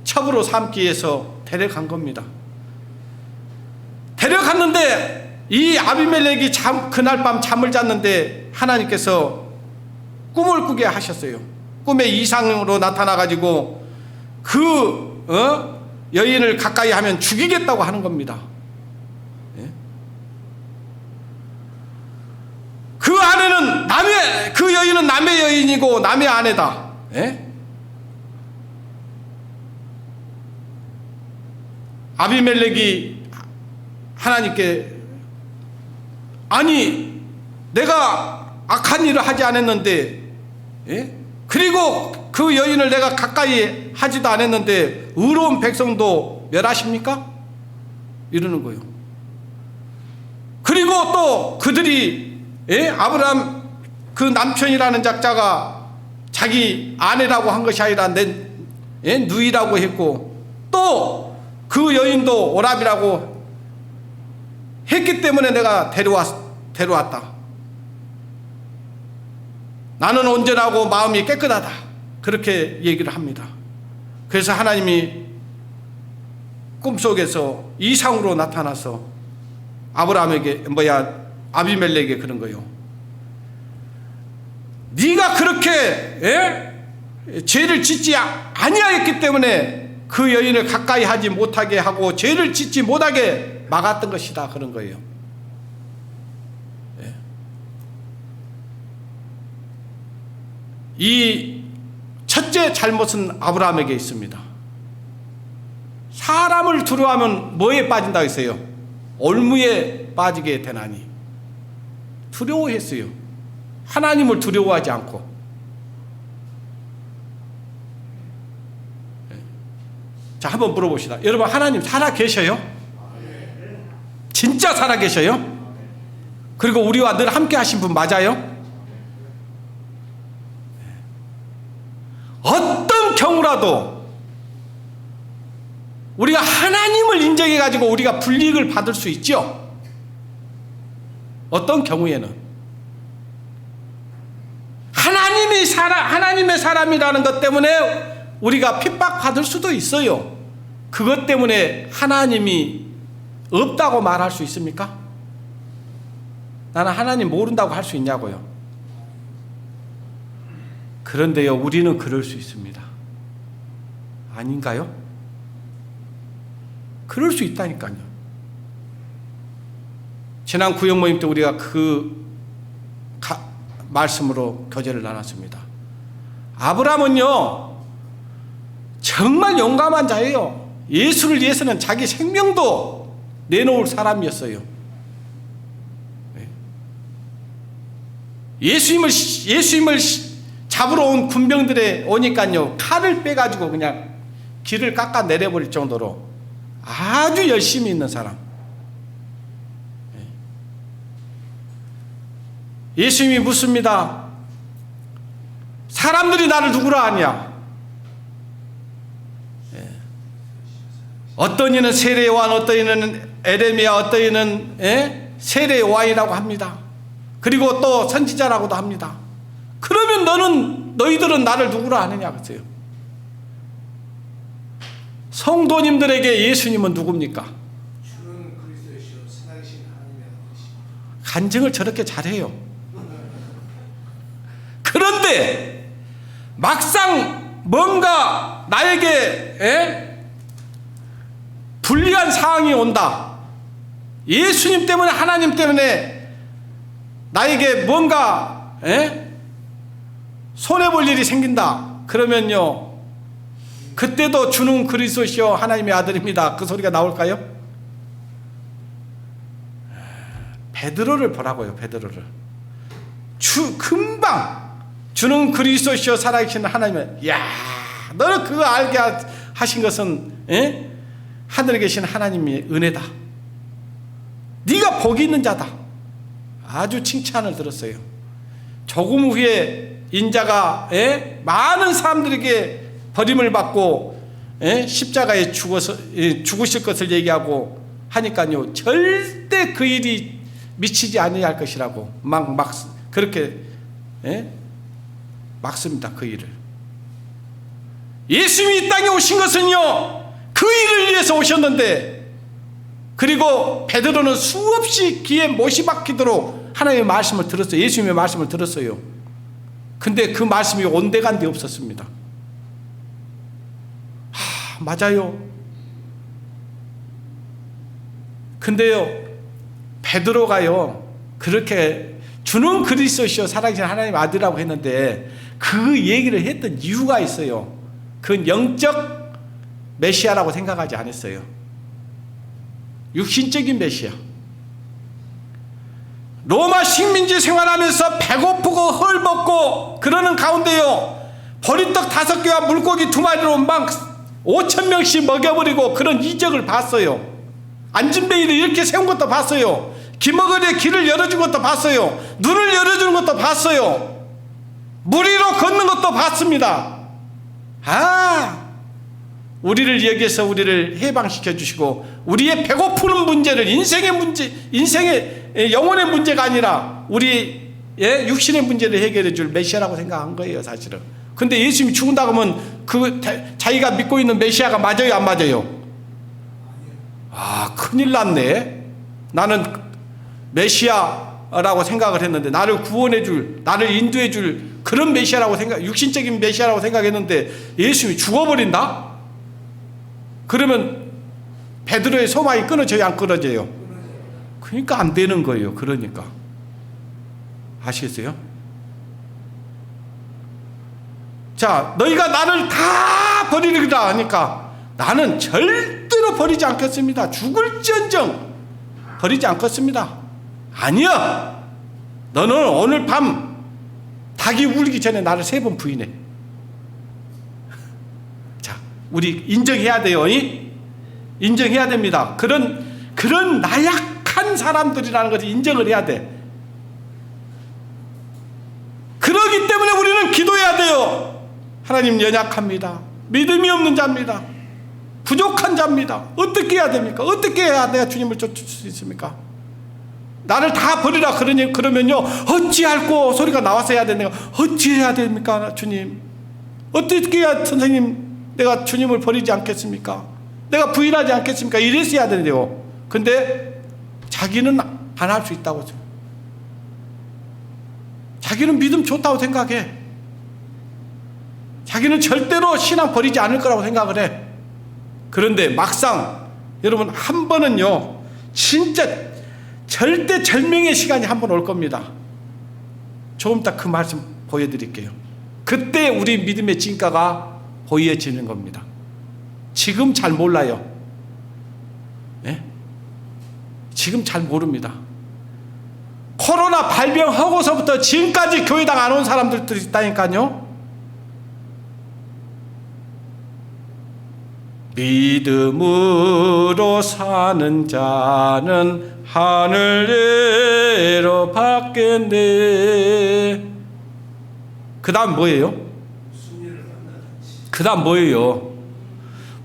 첩으로 삼기 위해서 데려간 겁니다. 데려갔는데 이 아비멜렉이 그날 밤 잠을 잤는데 하나님께서 꿈을 꾸게 하셨어요. 꿈에 이상으로 나타나가지고 그 여인을 가까이 하면 죽이겠다고 하는 겁니다. 그 그 여인은 남의 여인이고 남의 아내다. 예? 아비멜렉이 하나님께 아니 내가 악한 일을 하지 않았는데 예? 그리고 그 여인을 내가 가까이 하지도 않았는데 의로운 백성도 멸하십니까? 이러는 거예요. 그리고 또 그들이 예? 아브라함 그 남편이라는 작자가 자기 아내라고 한 것이 아니라 내 예? 누이라고 했고 또 그 여인도 오랍이라고 했기 때문에 내가 데려왔다. 나는 온전하고 마음이 깨끗하다. 그렇게 얘기를 합니다. 그래서 하나님이 꿈속에서 이상으로 나타나서 아비멜렉에게 그런 거예요. 네가 그렇게 예? 죄를 짓지 아니하였기 때문에 그 여인을 가까이 하지 못하게 하고 죄를 짓지 못하게 막았던 것이다. 그런 거예요. 예. 이 첫째 잘못은 아브라함에게 있습니다. 사람을 두려워하면 뭐에 빠진다고 했어요? 올무에 빠지게 되나니. 두려워했어요. 하나님을 두려워하지 않고. 자, 한번 물어봅시다. 여러분, 하나님 살아 계셔요? 진짜 살아 계셔요? 그리고 우리와 늘 함께 하신 분 맞아요? 어떤 경우라도 우리가 하나님을 인정해 가지고 우리가 불이익을 받을 수 있죠. 어떤 경우에는 하나님의 사람이라는 것 때문에 우리가 핍박받을 수도 있어요. 그것 때문에 하나님이 없다고 말할 수 있습니까? 나는 하나님 모른다고 할 수 있냐고요. 그런데요, 우리는 그럴 수 있습니다. 아닌가요? 그럴 수 있다니까요. 지난 구역 모임 때 우리가 그 말씀으로 교제를 나눴습니다. 아브라함은요 정말 용감한 자예요. 예수를 위해서는 자기 생명도 내놓을 사람이었어요. 예수님을 잡으러 온 군병들에 오니까요 칼을 빼가지고 그냥 길을 깎아 내려버릴 정도로 아주 열심히 있는 사람. 예수님이 묻습니다. 사람들이 나를 누구라 하냐? 어떤 이는 세례 요한, 어떤 이는 에레미야, 어떤 이는 세례 요한이라고 합니다. 그리고 또 선지자라고도 합니다. 그러면 너희들은 나를 누구라 하느냐 그랬어요. 성도님들에게 예수님은 누굽니까? 주는 그리스도이시요 살아계신 하나님의 아들이시오. 간증을 저렇게 잘해요. 그런데 막상 뭔가 나에게 불리한 상황이 온다. 예수님 때문에, 하나님 때문에 나에게 뭔가 손해볼 일이 생긴다. 그러면요 그때도 주는 그리스도시요 하나님의 아들입니다. 그 소리가 나올까요? 베드로를 보라고요. 베드로를. 금방 주는 그리스도시요 살아계신 하나님의, 야, 너는 그거 알게 하신 것은 하늘에 계신 하나님의 은혜다. 네가 복이 있는 자다. 아주 칭찬을 들었어요. 조금 후에 인자가 많은 사람들에게 버림을 받고 십자가에 죽으실 것을 얘기하고 하니까요 절대 그 일이 미치지 아니할 것이라고 막 그렇게 막습니다. 그 일을. 예수님이 이 땅에 오신 것은요 그 일을 위해서 오셨는데, 그리고 베드로는 수없이 귀에 못이 박히도록 하나님의 말씀을 들었어요. 예수님의 말씀을 들었어요. 근데 그 말씀이 온데간데 없었습니다. 맞아요. 근데요 베드로가요 그렇게 주는 그리스도시요 살아계신 하나님 아들이라고 했는데 그 얘기를 했던 이유가 있어요. 그건 영적 메시아라고 생각하지 않았어요. 육신적인 메시아. 로마 식민지 생활하면서 배고프고 헐벗고 그러는 가운데요, 보리떡 5개와 물고기 2마리로 막 5,000명씩 먹여버리고 그런 이적을 봤어요. 안진뱅이를 이렇게 세운 것도 봤어요. 기머거리에 길을 열어준 것도 봤어요. 눈을 열어주는 것도 봤어요. 물 위로 걷는 것도 봤습니다. 우리를 여기에서 우리를 해방시켜 주시고 우리의 배고프는 문제를 인생의 문제, 인생의 영혼의 문제가 아니라 우리 육신의 문제를 해결해 줄 메시아라고 생각한 거예요, 사실은. 근데 예수님이 죽은다고 하면 그 자기가 믿고 있는 메시아가 맞아요, 안 맞아요? 큰일 났네. 나는 메시아라고 생각을 했는데, 나를 구원해 줄, 나를 인도해 줄 그런 메시아라고 육신적인 메시아라고 생각했는데 예수님이 죽어버린다? 그러면 베드로의 소망이 끊어져요, 안 끊어져요? 그러니까 안 되는 거예요. 그러니까 아시겠어요? 자, 너희가 나를 다 버리리라 하니까 나는 절대로 버리지 않겠습니다. 죽을지언정 버리지 않겠습니다. 아니야, 너는 오늘 밤 닭이 울기 전에 나를 3번 부인해. 자, 우리 인정해야 돼요. 인정해야 됩니다. 그런 나약한 사람들이라는 것을 인정을 해야 돼. 그러기 때문에 우리는 기도해야 돼요. 하나님, 연약합니다. 믿음이 없는 자입니다. 부족한 자입니다. 어떻게 해야 됩니까? 어떻게 해야 내가 주님을 쫓을 수 있습니까? 나를 다 버리라 그러면요, 어찌할꼬 소리가 나와서 해야 되는 내가 어찌 해야 됩니까? 주님, 어떻게 해야 선생님 내가 주님을 버리지 않겠습니까? 내가 부인하지 않겠습니까? 이래서 해야 되는데요. 근데 자기는 안 할 수 있다고. 자기는 믿음 좋다고 생각해. 자기는 절대로 신앙 버리지 않을 거라고 생각을 해. 그런데 막상 여러분, 한 번은요, 진짜 절대 절명의 시간이 한 번 올 겁니다. 조금 이따 그 말씀 보여드릴게요. 그때 우리 믿음의 진가가 보여지는 겁니다. 지금 잘 몰라요. 예? 지금 잘 모릅니다. 코로나 발병하고서부터 지금까지 교회당 안 온 사람들도 있다니까요. 믿음으로 사는 자는 하늘에로 받겠네. 그 다음 뭐예요? 그 다음 뭐예요?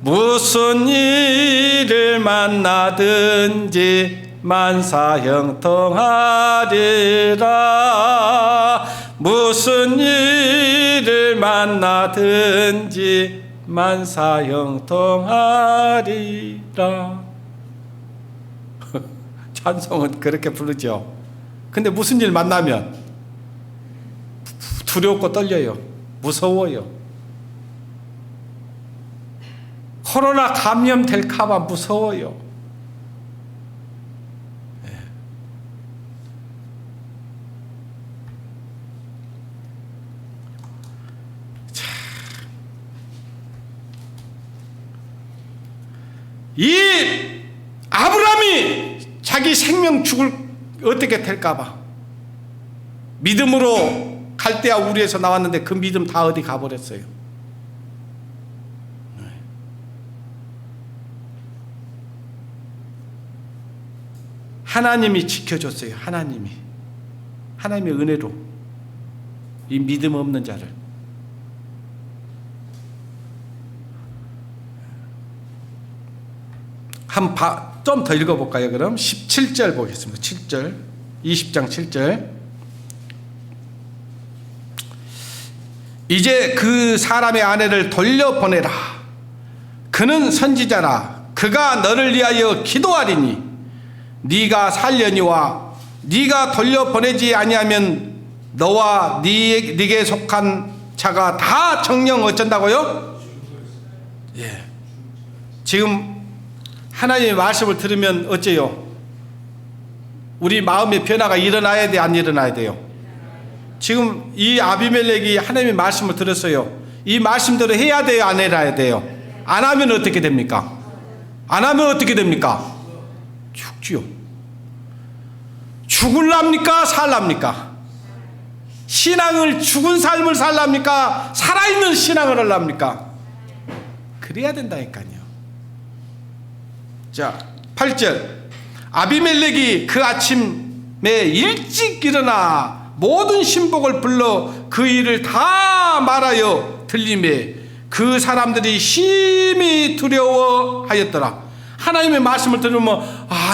무슨 일을 만나든지 만사형통하리라. 무슨 일을 만나든지 만사형통하리라. 찬송은 그렇게 부르죠. 근데 무슨 일 만나면 두렵고 떨려요. 무서워요. 코로나 감염될까 봐 무서워요. 이 아브라함이 자기 생명 어떻게 될까봐 믿음으로 갈대아 우리에서 나왔는데 그 믿음 다 어디 가버렸어요. 하나님이 지켜줬어요. 하나님의 은혜로 이 믿음 없는 자를. 좀 더 읽어볼까요? 그럼 17절 보겠습니다. 7절, 20장 7절. 이제 그 사람의 아내를 돌려보내라. 그는 선지자라. 그가 너를 위하여 기도하리니 네가 살려니와 네가 돌려보내지 아니하면 너와 네게 속한 자가 다 정령 어쩐다고요? 예. 지금 하나님의 말씀을 들으면 어째요? 우리 마음의 변화가 일어나야 돼, 안 일어나야 돼요? 지금 이 아비멜렉이 하나님의 말씀을 들었어요. 이 말씀대로 해야 돼요, 안 해야 돼요? 안 하면 어떻게 됩니까? 안 하면 어떻게 됩니까? 죽지요. 죽을랍니까? 살랍니까? 신앙을, 죽은 삶을 살랍니까? 살아있는 신앙을 하랍니까? 그래야 된다니까요. 자, 8절. 아비멜렉이 그 아침에 일찍 일어나 모든 신복을 불러 그 일을 다 말하여 들림에 그 사람들이 심히 두려워하였더라. 하나님의 말씀을 들으면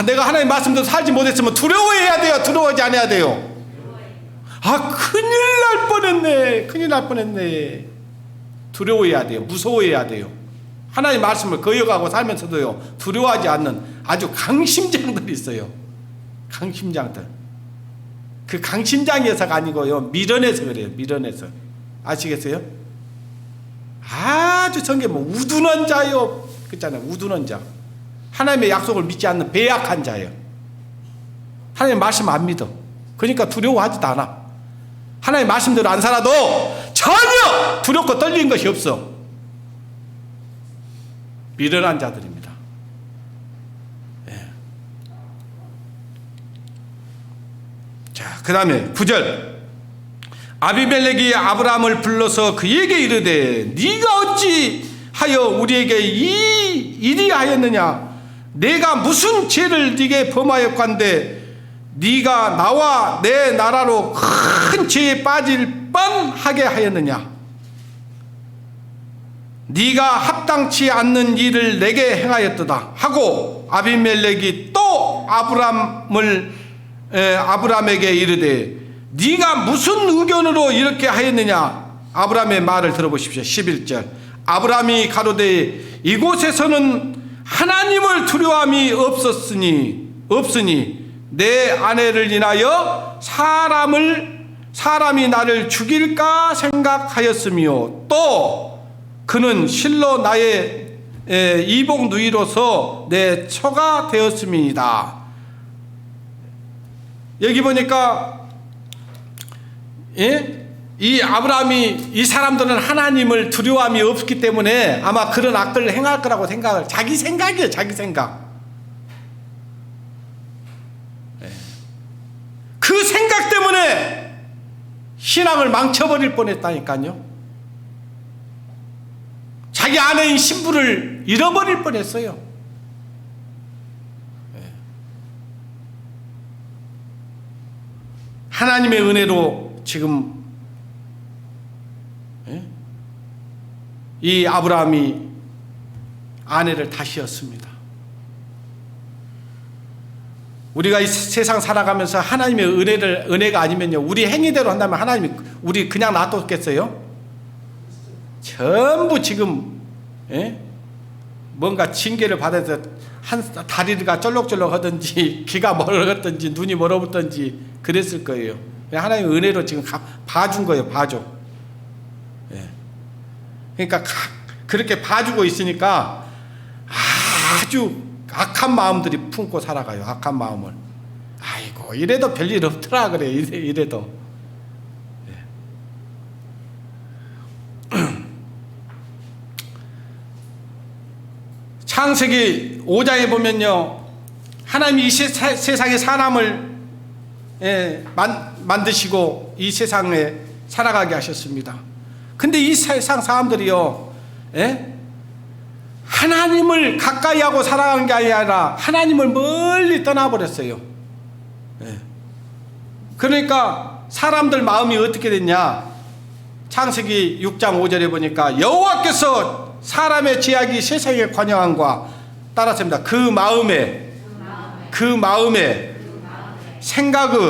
내가 하나님의 말씀대로 살지 못했으면 두려워해야 돼요? 두려워하지 않아야 돼요? 큰일 날 뻔했네. 큰일 날 뻔했네. 두려워해야 돼요. 무서워해야 돼요. 하나님의 말씀을 거역하고 살면서도요, 두려워하지 않는 아주 강심장들이 있어요. 강심장들. 그 강심장에서가 아니고요, 미련해서 그래요. 미련해서. 아시겠어요? 아주 성경에 우둔한 자요 그랬잖아요. 우둔한 자. 하나님의 약속을 믿지 않는 배약한 자예요. 하나님의 말씀 안 믿어. 그러니까 두려워하지도 않아. 하나님의 말씀대로 안 살아도 전혀 두렵고 떨리는 것이 없어. 미련한 자들입니다. 예. 자, 그 다음에 9절. 아비멜렉이 아브라함을 불러서 그에게 이르되 네가 어찌하여 우리에게 이리 하였느냐? 내가 무슨 죄를 네게 범하였건대 네가 나와 내 나라로 큰 죄에 빠질 뻔하게 하였느냐? 네가 합당치 않는 일을 내게 행하였도다 하고 아비멜렉이 또 아브람에게 이르되 네가 무슨 의견으로 이렇게 하였느냐? 아브람의 말을 들어보십시오. 11절. 아브람이 가로되 이곳에서는 하나님을 두려움이 없으니 내 아내를 인하여 사람이 나를 죽일까 생각하였으며 또 그는 실로 나의 이복 누이로서 내 처가 되었음이니이다. 여기 보니까 이 아브라함이, 이 사람들은 하나님을 두려움이 없기 때문에 아마 그런 악들을 행할 거라고 생각을, 자기 생각이에요. 자기 생각. 그 생각 때문에 신앙을 망쳐버릴 뻔했다니까요. 자기 아내인 신부를 잃어버릴 뻔했어요. 하나님의 은혜로 지금 이 아브라함이 아내를 다시 얻습니다. 우리가 이 세상 살아가면서 하나님의 은혜가 아니면요, 우리 행위대로 한다면 하나님이 우리 그냥 놔뒀겠어요? 전부 지금 뭔가 징계를 받아서 다리가 쩔룩쩔룩 하든지 귀가 멀었든지 눈이 멀어붙든지 그랬을 거예요. 하나님의 은혜로 지금 봐준 거예요. 봐줘. 그러니까 그렇게 봐주고 있으니까 아주 악한 마음들이 품고 살아가요. 악한 마음을. 아이고 이래도 별일 없더라 그래. 이래도. 창세기 5장에 보면요, 하나님이 이 세상에 사람을 만드시고 이 세상에 살아가게 하셨습니다. 근데 이 세상 사람들이요, 하나님을 가까이 하고 살아가는 게 아니라 하나님을 멀리 떠나버렸어요. 그러니까 사람들 마음이 어떻게 됐냐? 창세기 6장 5절에 보니까 여호와께서 사람의 죄악이 세상에 관영함과 따랐습니다. 그 마음에 생각의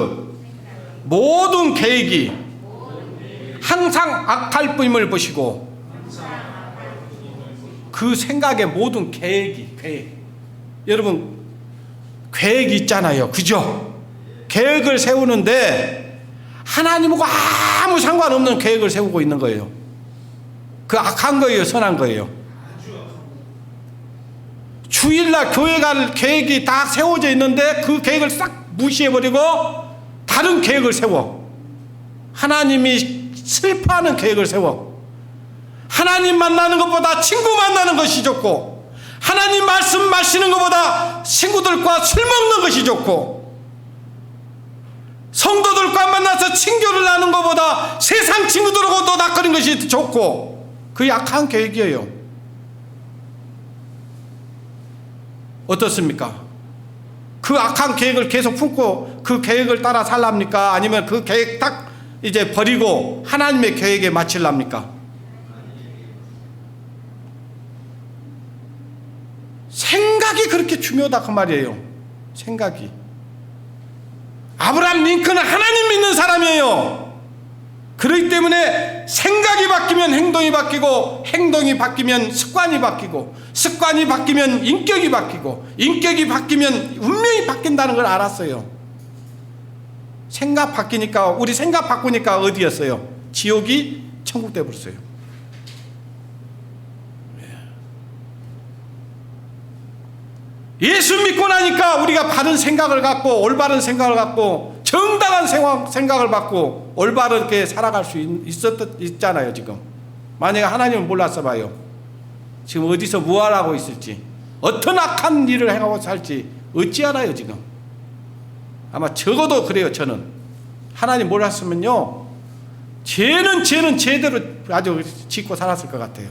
모든 계획이 항상 악할 뿐임을 보시고, 그 생각의 모든 계획. 여러분 계획이 있잖아요. 그죠? 계획을 세우는데 하나님하고 아무 상관없는 계획을 세우고 있는 거예요. 그 악한 거예요, 선한 거예요? 주일날 교회 갈 계획이 딱 세워져 있는데 그 계획을 싹 무시해버리고 다른 계획을 세워. 하나님이 슬퍼하는 계획을 세워. 하나님 만나는 것보다 친구 만나는 것이 좋고, 하나님 말씀 마시는 것보다 친구들과 술 먹는 것이 좋고, 성도들과 만나서 친교를 하는 것보다 세상 친구들하고 노닥거리는 것이 좋고, 그 약한 계획이에요. 어떻습니까? 그 악한 계획을 계속 품고 그 계획을 따라 살랍니까? 아니면 그 계획 딱 이제 버리고 하나님의 계획에 맞추랍니까? 생각이 그렇게 중요하다 그 말이에요. 생각이. 아브라함 링컨은 하나님 믿는 사람이에요. 그렇기 때문에 생각이 바뀌면 행동이 바뀌고, 행동이 바뀌면 습관이 바뀌고, 습관이 바뀌면 인격이 바뀌고, 인격이 바뀌면 운명이 바뀐다는 걸 알았어요. 생각 바뀌니까, 우리 생각 바꾸니까 어디였어요? 지옥이 천국 되어버렸어요. 예수 믿고 나니까 우리가 바른 생각을 갖고, 올바른 생각을 갖고, 정당한 생각을 갖고 올바르게 살아갈 수 있잖아요. 지금 만약에 하나님을 몰랐어 봐요. 지금 어디서 무엇하고 있을지, 어떤 악한 일을 행하고 살지 어찌 알아요. 지금 아마 적어도 그래요. 저는 하나님 몰랐으면요, 죄는 제대로 아주 짓고 살았을 것 같아요.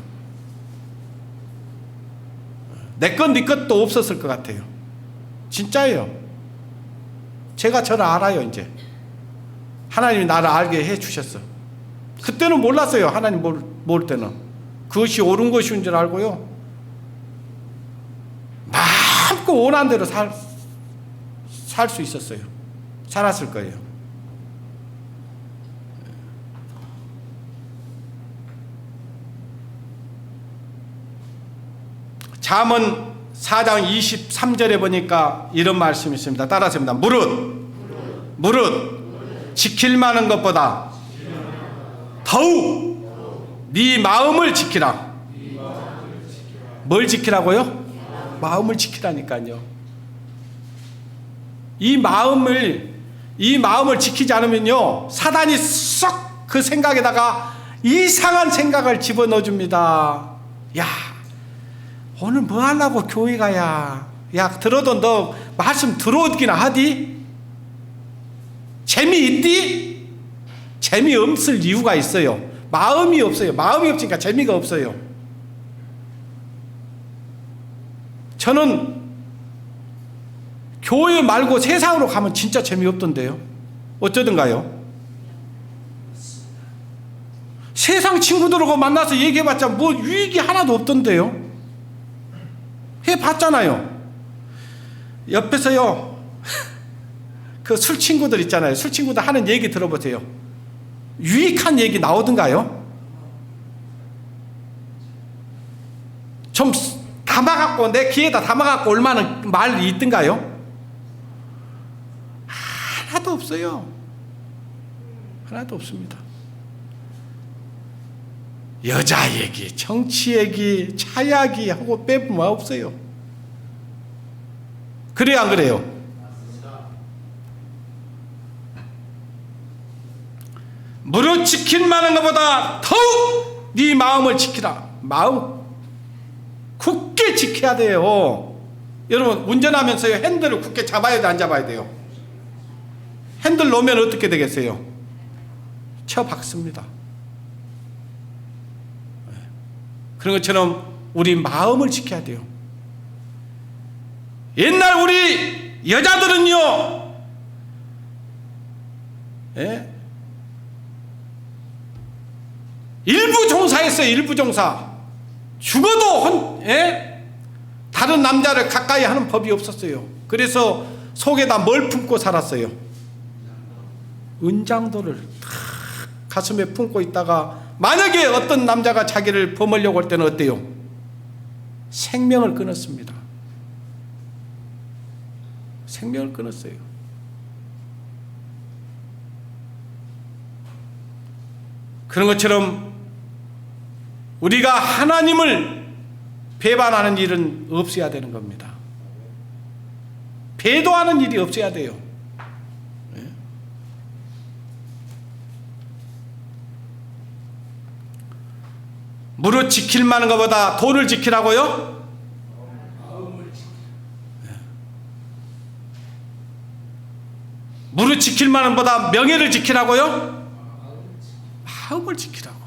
내 것 네 것도 없었을 것 같아요. 진짜예요. 제가 저를 알아요. 이제 하나님이 나를 알게 해주셨어. 그때는 몰랐어요. 하나님 모를 때는 그것이 옳은 것인 줄 알고요, 마음껏 원하는 대로 살 수 있었어요. 살았을 거예요. 잠언 4장 23절에 보니까 이런 말씀이 있습니다. 따라서 합니다. 무릇 지킬 만한 것보다 더욱 네 마음을 지키라. 뭘 지키라고요? 마음을 지키라니까요. 이 마음을 지키지 않으면요, 사단이 쏙 그 생각에다가 이상한 생각을 집어넣어 줍니다. 야, 오늘 뭐 하려고 교회 가야? 야, 들어도 너 말씀 들어오기나 하디? 재미있디? 재미없을 이유가 있어요. 마음이 없어요. 마음이 없으니까 재미가 없어요. 저는 교회 말고 세상으로 가면 진짜 재미없던데요. 어쩌든가요? 세상 친구들하고 만나서 얘기해봤자 뭐 유익이 하나도 없던데요. 해봤잖아요. 옆에서요, 그 술 친구들 있잖아요. 술 친구들 하는 얘기 들어보세요. 유익한 얘기 나오던가요? 좀 담아갖고, 내 귀에다 담아갖고 올 만한 말이 있던가요? 하나도 없어요. 하나도 없습니다. 여자 얘기, 정치 얘기, 차 이야기 하고 빼보면 없어요. 그래요, 안 그래요? 무릇 지킬 만한 것보다 더욱 네 마음을 지키라. 마음 굳게 지켜야 돼요. 여러분, 운전하면서요, 핸들을 굳게 잡아야 돼, 안 잡아야 돼요? 핸들 놓으면 어떻게 되겠어요? 쳐박습니다. 그런 것처럼 우리 마음을 지켜야 돼요. 옛날 우리 여자들은요, 일부 종사했어요. 일부 종사. 죽어도 다른 남자를 가까이 하는 법이 없었어요. 그래서 속에다 뭘 품고 살았어요? 은장도를 가슴에 품고 있다가, 만약에 어떤 남자가 자기를 범하려고 할 때는 어때요? 생명을 끊었습니다. 생명을 끊었어요. 그런 것처럼 우리가 하나님을 배반하는 일은 없어야 되는 겁니다. 배도하는 일이 없어야 돼요. 무릇 지킬 만한 것보다 돈을 지키라고요? 마음을 지키. 무릇 지킬 만한 것보다 명예를 지키라고요? 마음을 지키. 마음을 지키라고.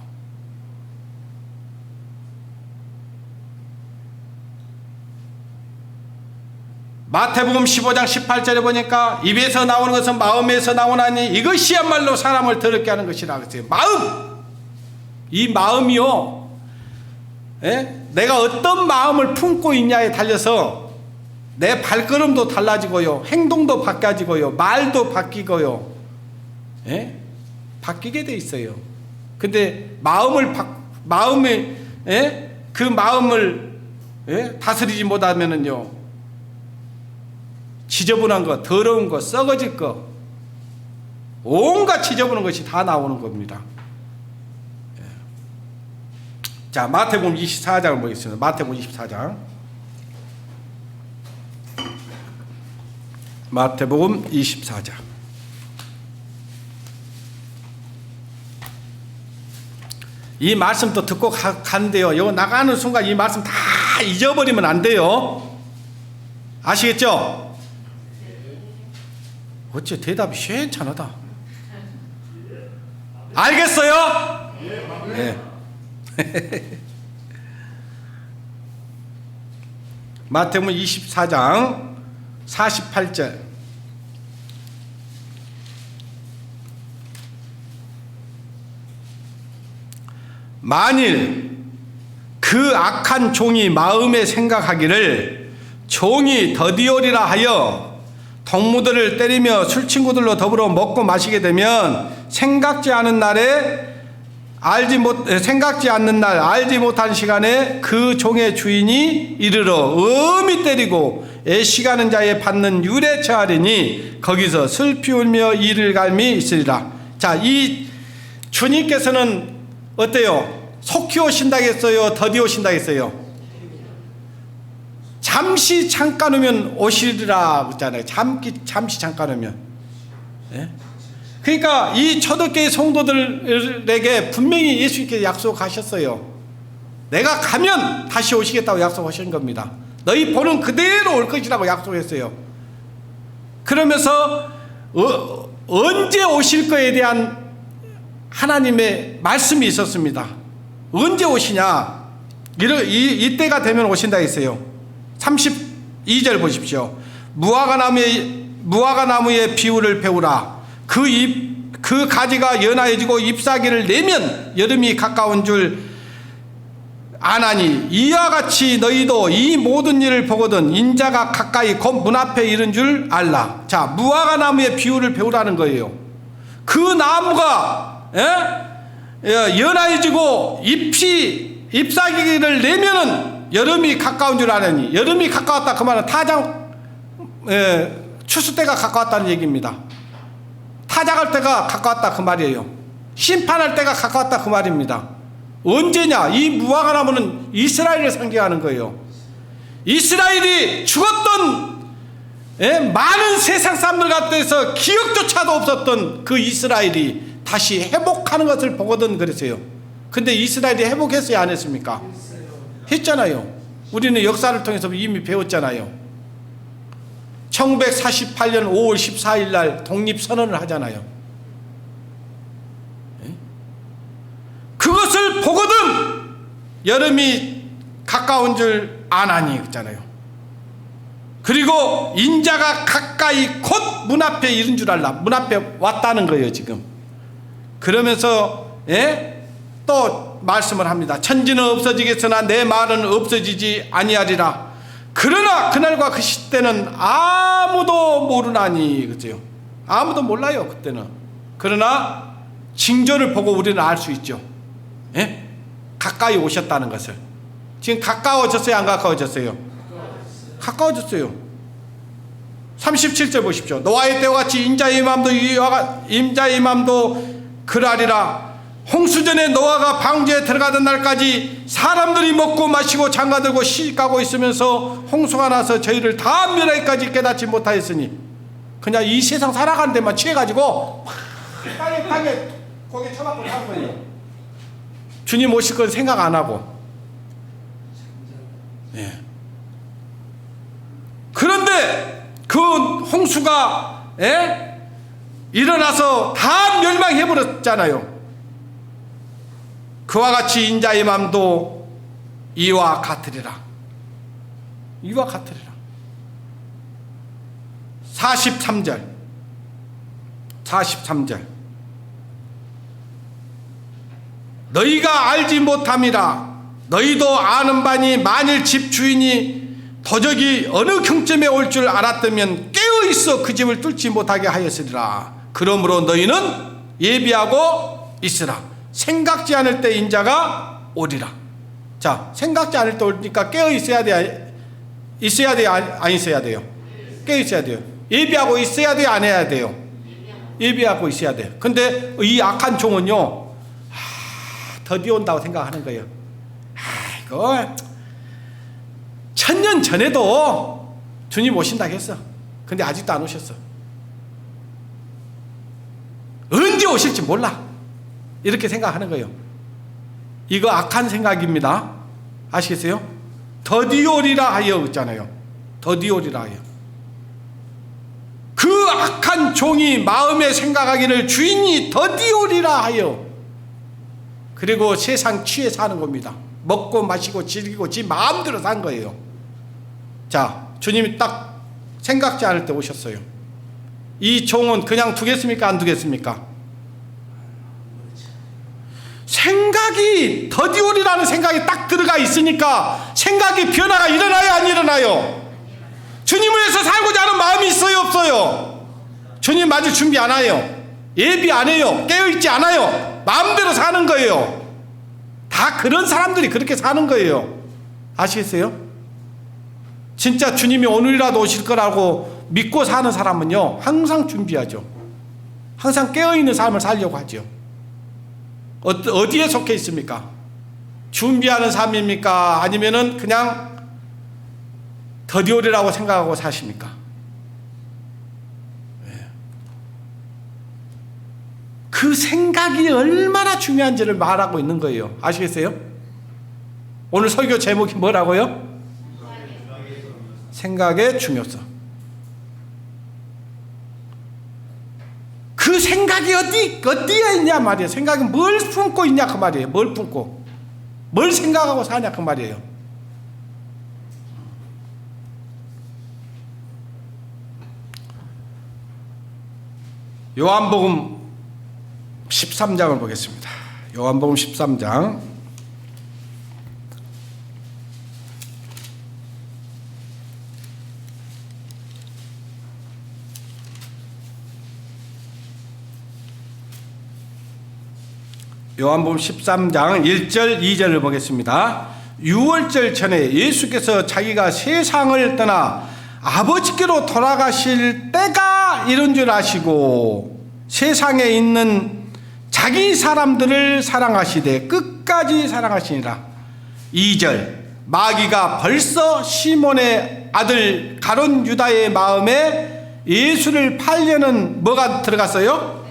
마태복음 15장 18절에 보니까 입에서 나오는 것은 마음에서 나오나니 이것이야말로 사람을 더럽게 하는 것이라 그랬어요. 마음! 이 마음이요, 내가 어떤 마음을 품고 있냐에 달려서 내 발걸음도 달라지고요, 행동도 바뀌어지고요, 말도 바뀌고요, 바뀌게 돼 있어요. 근데 그 마음을 다스리지 못하면은요, 지저분한 거, 더러운 거, 썩어질 거, 온갖 지저분한 것이 다 나오는 겁니다. 자, 마태복음 24장을 보겠습니다. 마태복음 24장. 마태복음 24장. 이 말씀 또 듣고 간대요. 이거 나가는 순간 이 말씀 다 잊어버리면 안 돼요. 아시겠죠? 어째 대답이 시원찮하다. 알겠어요? 네. 마태복음 24장 48절. 만일 그 악한 종이 마음에 생각하기를 종이 더디오리라 하여 동무들을 때리며 술친구들로 더불어 먹고 마시게 되면 생각지 않는 날 알지 못한 시간에 그 종의 주인이 이르러 엄히 때리고 애시가는 자에 받는 유례 처하리니 거기서 슬피 울며 이를 갈미 있으리라. 자, 이 주님께서는 어때요? 속히 오신다 했어요? 더디 오신다 했어요? 잠시 잠깐 오면 오시리라 그랬잖아요. 잠시 잠깐 오면. 그러니까 이 초대교회 성도들에게 분명히 예수님께서 약속하셨어요. 내가 가면 다시 오시겠다고 약속하신 겁니다. 너희 보는 그대로 올 것이라고 약속했어요. 그러면서 언제 오실 거에 대한 하나님의 말씀이 있었습니다. 언제 오시냐? 이때가 되면 오신다 했어요. 32절 보십시오. 무화과나무의 비유를 배우라. 그 가지가 연하여지고 잎사귀를 내면 여름이 가까운 줄 아나니 이와 같이 너희도 이 모든 일을 보거든 인자가 가까이 곧 문 앞에 이른 줄 알라. 자, 무화과나무의 비유를 배우라는 거예요. 그 나무가 연하여지고 잎사귀를 내면은 여름이 가까운 줄 아느니, 여름이 가까웠다 그 말은 추수 때가 가까웠다는 얘기입니다. 타작할 때가 가까웠다 그 말이에요. 심판할 때가 가까웠다 그 말입니다. 언제냐? 이 무화과나무는 이스라엘을 상징하는 거예요. 이스라엘이 죽었던 많은 세상 사람들 같아서 기억조차도 없었던 그 이스라엘이 다시 회복하는 것을 보거든 그랬어요. 근데 이스라엘이 회복했어요, 안 했습니까? 했잖아요. 우리는 역사를 통해서 이미 배웠잖아요. 1948년 5월 14일 날 독립선언을 하잖아요. 그것을 보거든 여름이 가까운 줄 아나니 그랬잖아요. 그리고 인자가 가까이 곧 문 앞에 이른 줄 알라. 문 앞에 왔다는 거예요 지금. 그러면서 또 말씀을 합니다. 천지는 없어지겠으나 내 말은 없어지지 아니하리라. 그러나 그날과 그 시대는 아무도 모르나니. 그죠? 아무도 몰라요 그때는. 그러나 징조를 보고 우리는 알 수 있죠. 가까이 오셨다는 것을. 지금 가까워졌어요, 안 가까워졌어요? 가까워졌어요. 37절 보십시오. 노아의 때와 같이 인자의 맘도 그라리라. 홍수전에 노아가 방주에 들어가던 날까지 사람들이 먹고 마시고 장가들고 시집가고 있으면서 홍수가 나서 저희를 다 멸하기까지 깨닫지 못하였으니 그냥 이 세상 살아가는 데만 취해가지고 땅에 고개 쳐박고 사는 거예요. 주님 오실 건 생각 안 하고. 예. 그런데 그 홍수가 일어나서 다 멸망해버렸잖아요. 그와 같이 인자의 맘도 이와 같으리라. 이와 같으리라. 43절 너희가 알지 못함이라. 너희도 아는 바니 만일 집 주인이 도적이 어느 경점에 올 줄 알았다면 깨어있어 그 집을 뚫지 못하게 하였으리라. 그러므로 너희는 예비하고 있으라. 생각지 않을 때 인자가 오리라. 자, 생각지 않을 때 오니까 깨어있어야 돼, 있어야 돼요, 안 있어야 돼요? 깨어있어야 돼요. 예비하고 있어야 돼요, 안 해야 돼요? 예비하고 있어야 돼요. 근데 이 악한 종은요, 드디어 온다고 생각하는 거예요. 이거 1000년 전에도 주님 오신다고 했어. 근데 아직도 안 오셨어. 언제 오실지 몰라. 이렇게 생각하는 거예요. 이거 악한 생각입니다. 아시겠어요? 더디오리라 하여 있잖아요. 더디오리라 하여. 그 악한 종이 마음에 생각하기를 주인이 더디오리라 하여. 그리고 세상 취해 사는 겁니다. 먹고 마시고 즐기고 지 마음대로 산 거예요. 자, 주님이 딱 생각지 않을 때 오셨어요. 이 종은 그냥 두겠습니까? 안 두겠습니까? 생각이 더디오리라는 생각이 딱 들어가 있으니까 생각이 변화가 일어나요, 안 일어나요? 주님을 위해서 살고자 하는 마음이 있어요, 없어요? 주님 맞을 준비 안 해요. 예비 안 해요. 깨어있지 않아요. 마음대로 사는 거예요. 다 그런 사람들이 그렇게 사는 거예요. 아시겠어요? 진짜 주님이 오늘이라도 오실 거라고 믿고 사는 사람은요, 항상 준비하죠. 항상 깨어있는 삶을 살려고 하죠. 어디에 속해 있습니까? 준비하는 삶입니까? 아니면은 그냥 더디오리라고 생각하고 사십니까? 그 생각이 얼마나 중요한지를 말하고 있는 거예요. 아시겠어요? 오늘 설교 제목이 뭐라고요? 생각의 중요성. 그 생각이 어디에 있냐 말이에요. 생각이 뭘 품고 있냐 그 말이에요. 뭘 품고 뭘 생각하고 사냐 그 말이에요. 요한복음 13장을 보겠습니다. 요한복음 13장 요한복음 13장 1절 2절을 보겠습니다. 6월절 전에 예수께서 자기가 세상을 떠나 아버지께로 돌아가실 때가 이른 줄 아시고 세상에 있는 자기 사람들을 사랑하시되 끝까지 사랑하시니라. 2절 마귀가 벌써 시몬의 아들 가룟 유다의 마음에 예수를 팔려는 뭐가 들어갔어요?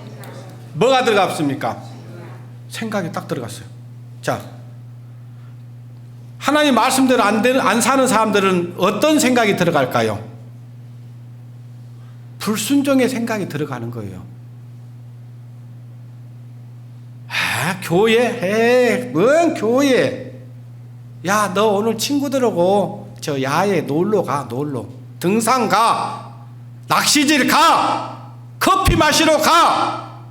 뭐가 들어갔습니까? 생각이 딱 들어갔어요. 자, 하나님 말씀대로 안 사는 사람들은 어떤 생각이 들어갈까요? 불순종의 생각이 들어가는 거예요. 교회 해. 뭔 교회. 야, 너 오늘 친구들하고 저 야외 놀러 가. 놀러. 등산 가. 낚시질 가. 커피 마시러 가.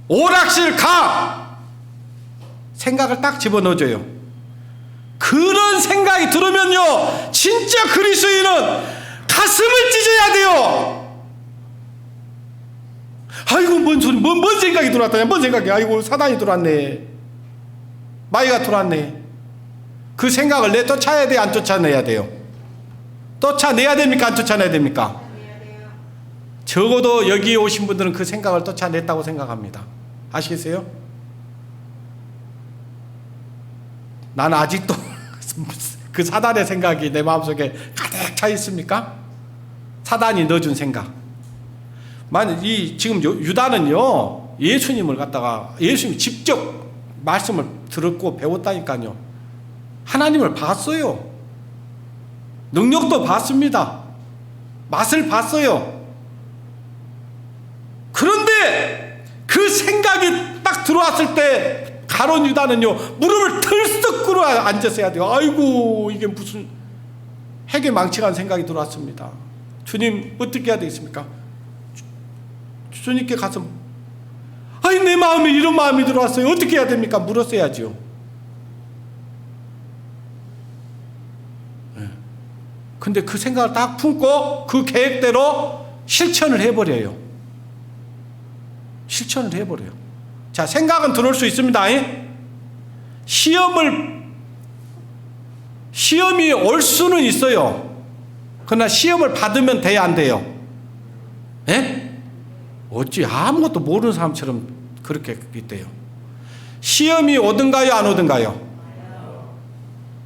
오락실 가. 생각을 딱 집어넣어줘요. 그런 생각이 들으면요, 진짜 그리스도인은 가슴을 찢어야 돼요. 아이고, 뭔 소리, 뭔 생각이 들어왔다냐, 뭔 생각이, 아이고, 사단이 들어왔네. 마귀가 들어왔네. 그 생각을 내쫓아야 돼요, 안 쫓아내야 돼요? 쫓아내야 됩니까, 안 쫓아내야 됩니까? 적어도 여기에 오신 분들은 그 생각을 쫓아냈다고 생각합니다. 아시겠어요? 나는 아직도 그 사단의 생각이 내 마음속에 가득 차 있습니까? 사단이 넣어준 생각. 만약 지금 유다는요, 예수님을 갖다가 예수님이 직접 말씀을 들었고 배웠다니까요. 하나님을 봤어요. 능력도 봤습니다. 맛을 봤어요. 그런데 그 생각이 딱 들어왔을 때 가룟 유다는요, 무릎을 들썩 꿇어 앉았어야 돼요. 아이고, 이게 무슨 핵에 망치간 생각이 들어왔습니다. 주님, 어떻게 해야 되겠습니까? 주님께 가서, 아니, 내 마음에 이런 마음이 들어왔어요. 어떻게 해야 됩니까? 물었어야죠. 근데 그 생각을 딱 품고 그 계획대로 실천을 해버려요. 실천을 해버려요. 자, 생각은 들어올 수 있습니다. 시험이 올 수는 있어요. 그러나 시험을 받으면 돼야 안 돼요? 예? 어찌 아무것도 모르는 사람처럼 그렇게 있대요. 시험이 오든가요, 안 오든가요?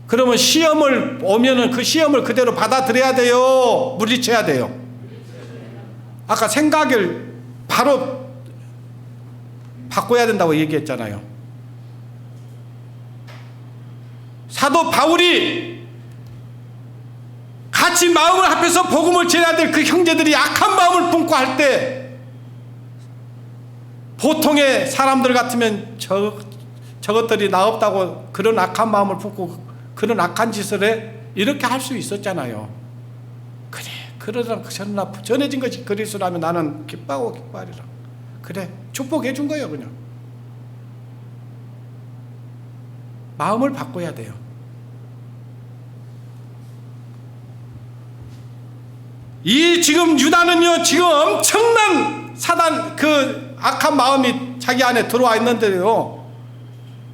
그러면 시험을 오면은 그 시험을 그대로 받아들여야 돼요? 물리쳐야 돼요? 아까 생각을 바로 바꿔야 된다고 얘기했잖아요. 사도 바울이 같이 마음을 합해서 복음을 전해야 될 그 형제들이 악한 마음을 품고 할 때 보통의 사람들 같으면 저것들이 나 없다고 그런 악한 마음을 품고 그런 악한 짓을 해 이렇게 할 수 있었잖아요. 그래, 그러나 전해진 것이 그리스도라면 나는 기뻐하고 기뻐하리라. 그래, 축복해 준 거예요. 그냥 마음을 바꿔야 돼요. 이 지금 유다는요, 지금 엄청난 사단 그 악한 마음이 자기 안에 들어와 있는데요,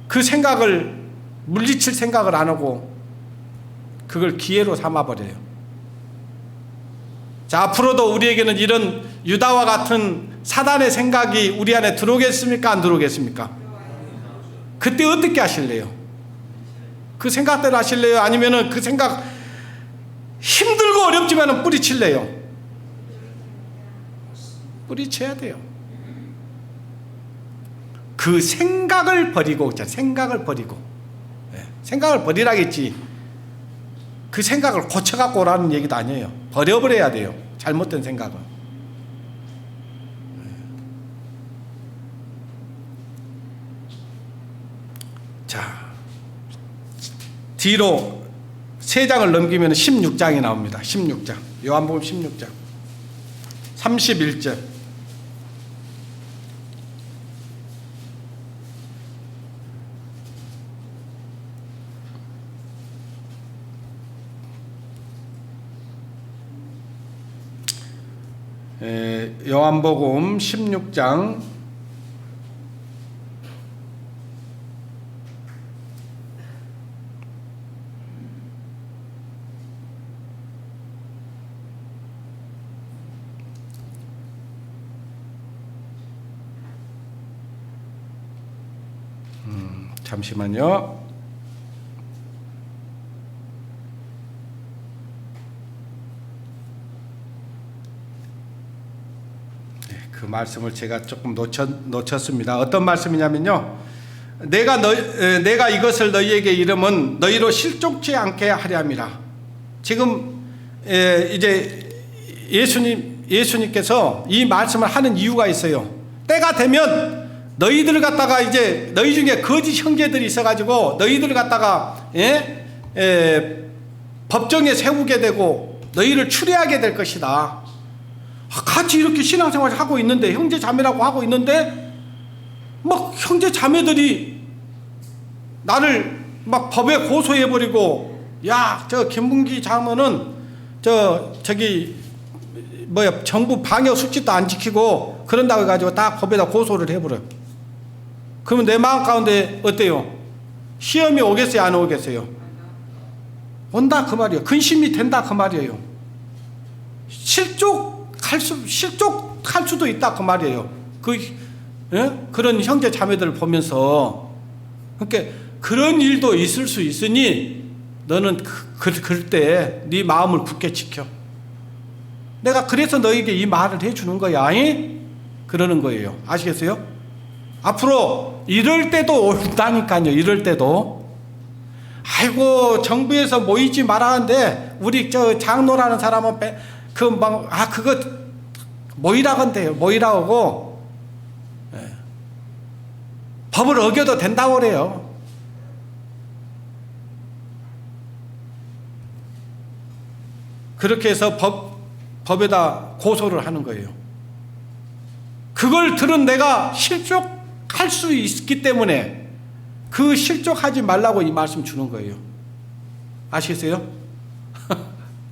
그 생각을 물리칠 생각을 안 하고 그걸 기회로 삼아버려요. 자, 앞으로도 우리에게는 이런 유다와 같은 사단의 생각이 우리 안에 들어오겠습니까? 안 들어오겠습니까? 그때 어떻게 하실래요? 그 생각대로 하실래요? 아니면은 그 생각 힘들고 어렵지만은 뿌리칠래요? 뿌리쳐야 돼요. 그 생각을 버리고, 생각을 버리고, 생각을 버리라겠지. 그 생각을 고쳐갖고 오라는 얘기도 아니에요. 버려버려야 돼요. 잘못된 생각은. 자, 뒤로 3장을 넘기면 16장이 나옵니다. 16장. 요한복음 16장. 31절. 요한복음 16장 '잠시만요. 그 말씀을 제가 조금 놓쳤습니다. 어떤 말씀이냐면요, 내가 이것을 너희에게 이름은 너희로 실족치 않게 하려 함이라. 지금 이제 예수님께서 이 말씀을 하는 이유가 있어요. 때가 되면 너희들 갖다가 이제 너희 중에 거짓 형제들이 있어가지고 너희들 갖다가 법정에 세우게 되고 너희를 추리하게 될 것이다. 같이 이렇게 신앙생활을 하고 있는데, 형제 자매라고 하고 있는데 막 형제 자매들이 나를 막 법에 고소해버리고, 야, 저 김문기 장로는 저기 정부 방역 수칙도 안 지키고 그런다고 해가지고 딱 법에다 고소를 해버려. 그러면 내 마음 가운데 어때요? 시험이 오겠어요, 안 오겠어요? 온다 그 말이에요. 근심이 된다 그 말이에요. 실족할 수도 있다 그 말이에요. 그런 형제 자매들을 보면서. 그러니까 그런 일도 있을 수 있으니 너는 그때 네 마음을 굳게 지켜. 내가 그래서 너에게 이 말을 해주는 거야. 그러는 거예요. 아시겠어요? 앞으로 이럴 때도 온다니까요. 이럴 때도. 아이고 정부에서 모이지 말라는데 우리 저 장로라는 사람은 그거 모이라건데요. 모이라고 법을 어겨도 된다고 그래요. 그렇게 해서 법에다 고소를 하는 거예요. 그걸 들은 내가 실족할 수 있기 때문에 그 실족하지 말라고 이 말씀 주는 거예요. 아시겠어요?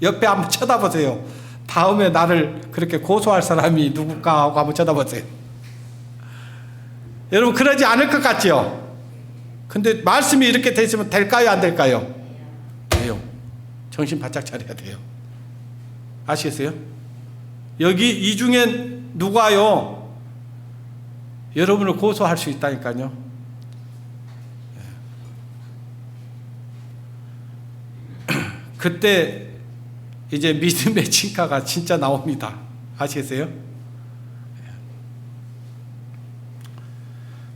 옆에 한번 쳐다보세요. 다음에 나를 그렇게 고소할 사람이 누굴까 하고 한번 쳐다보세요. 여러분 그러지 않을 것 같죠? 근데 말씀이 이렇게 돼 있으면 될까요? 안 될까요? 돼요. 정신 바짝 차려야 돼요. 아시겠어요? 여기 이 중에 누가요? 여러분을 고소할 수 있다니까요. 그때 이제 믿음의 진가가 진짜 나옵니다. 아시겠어요?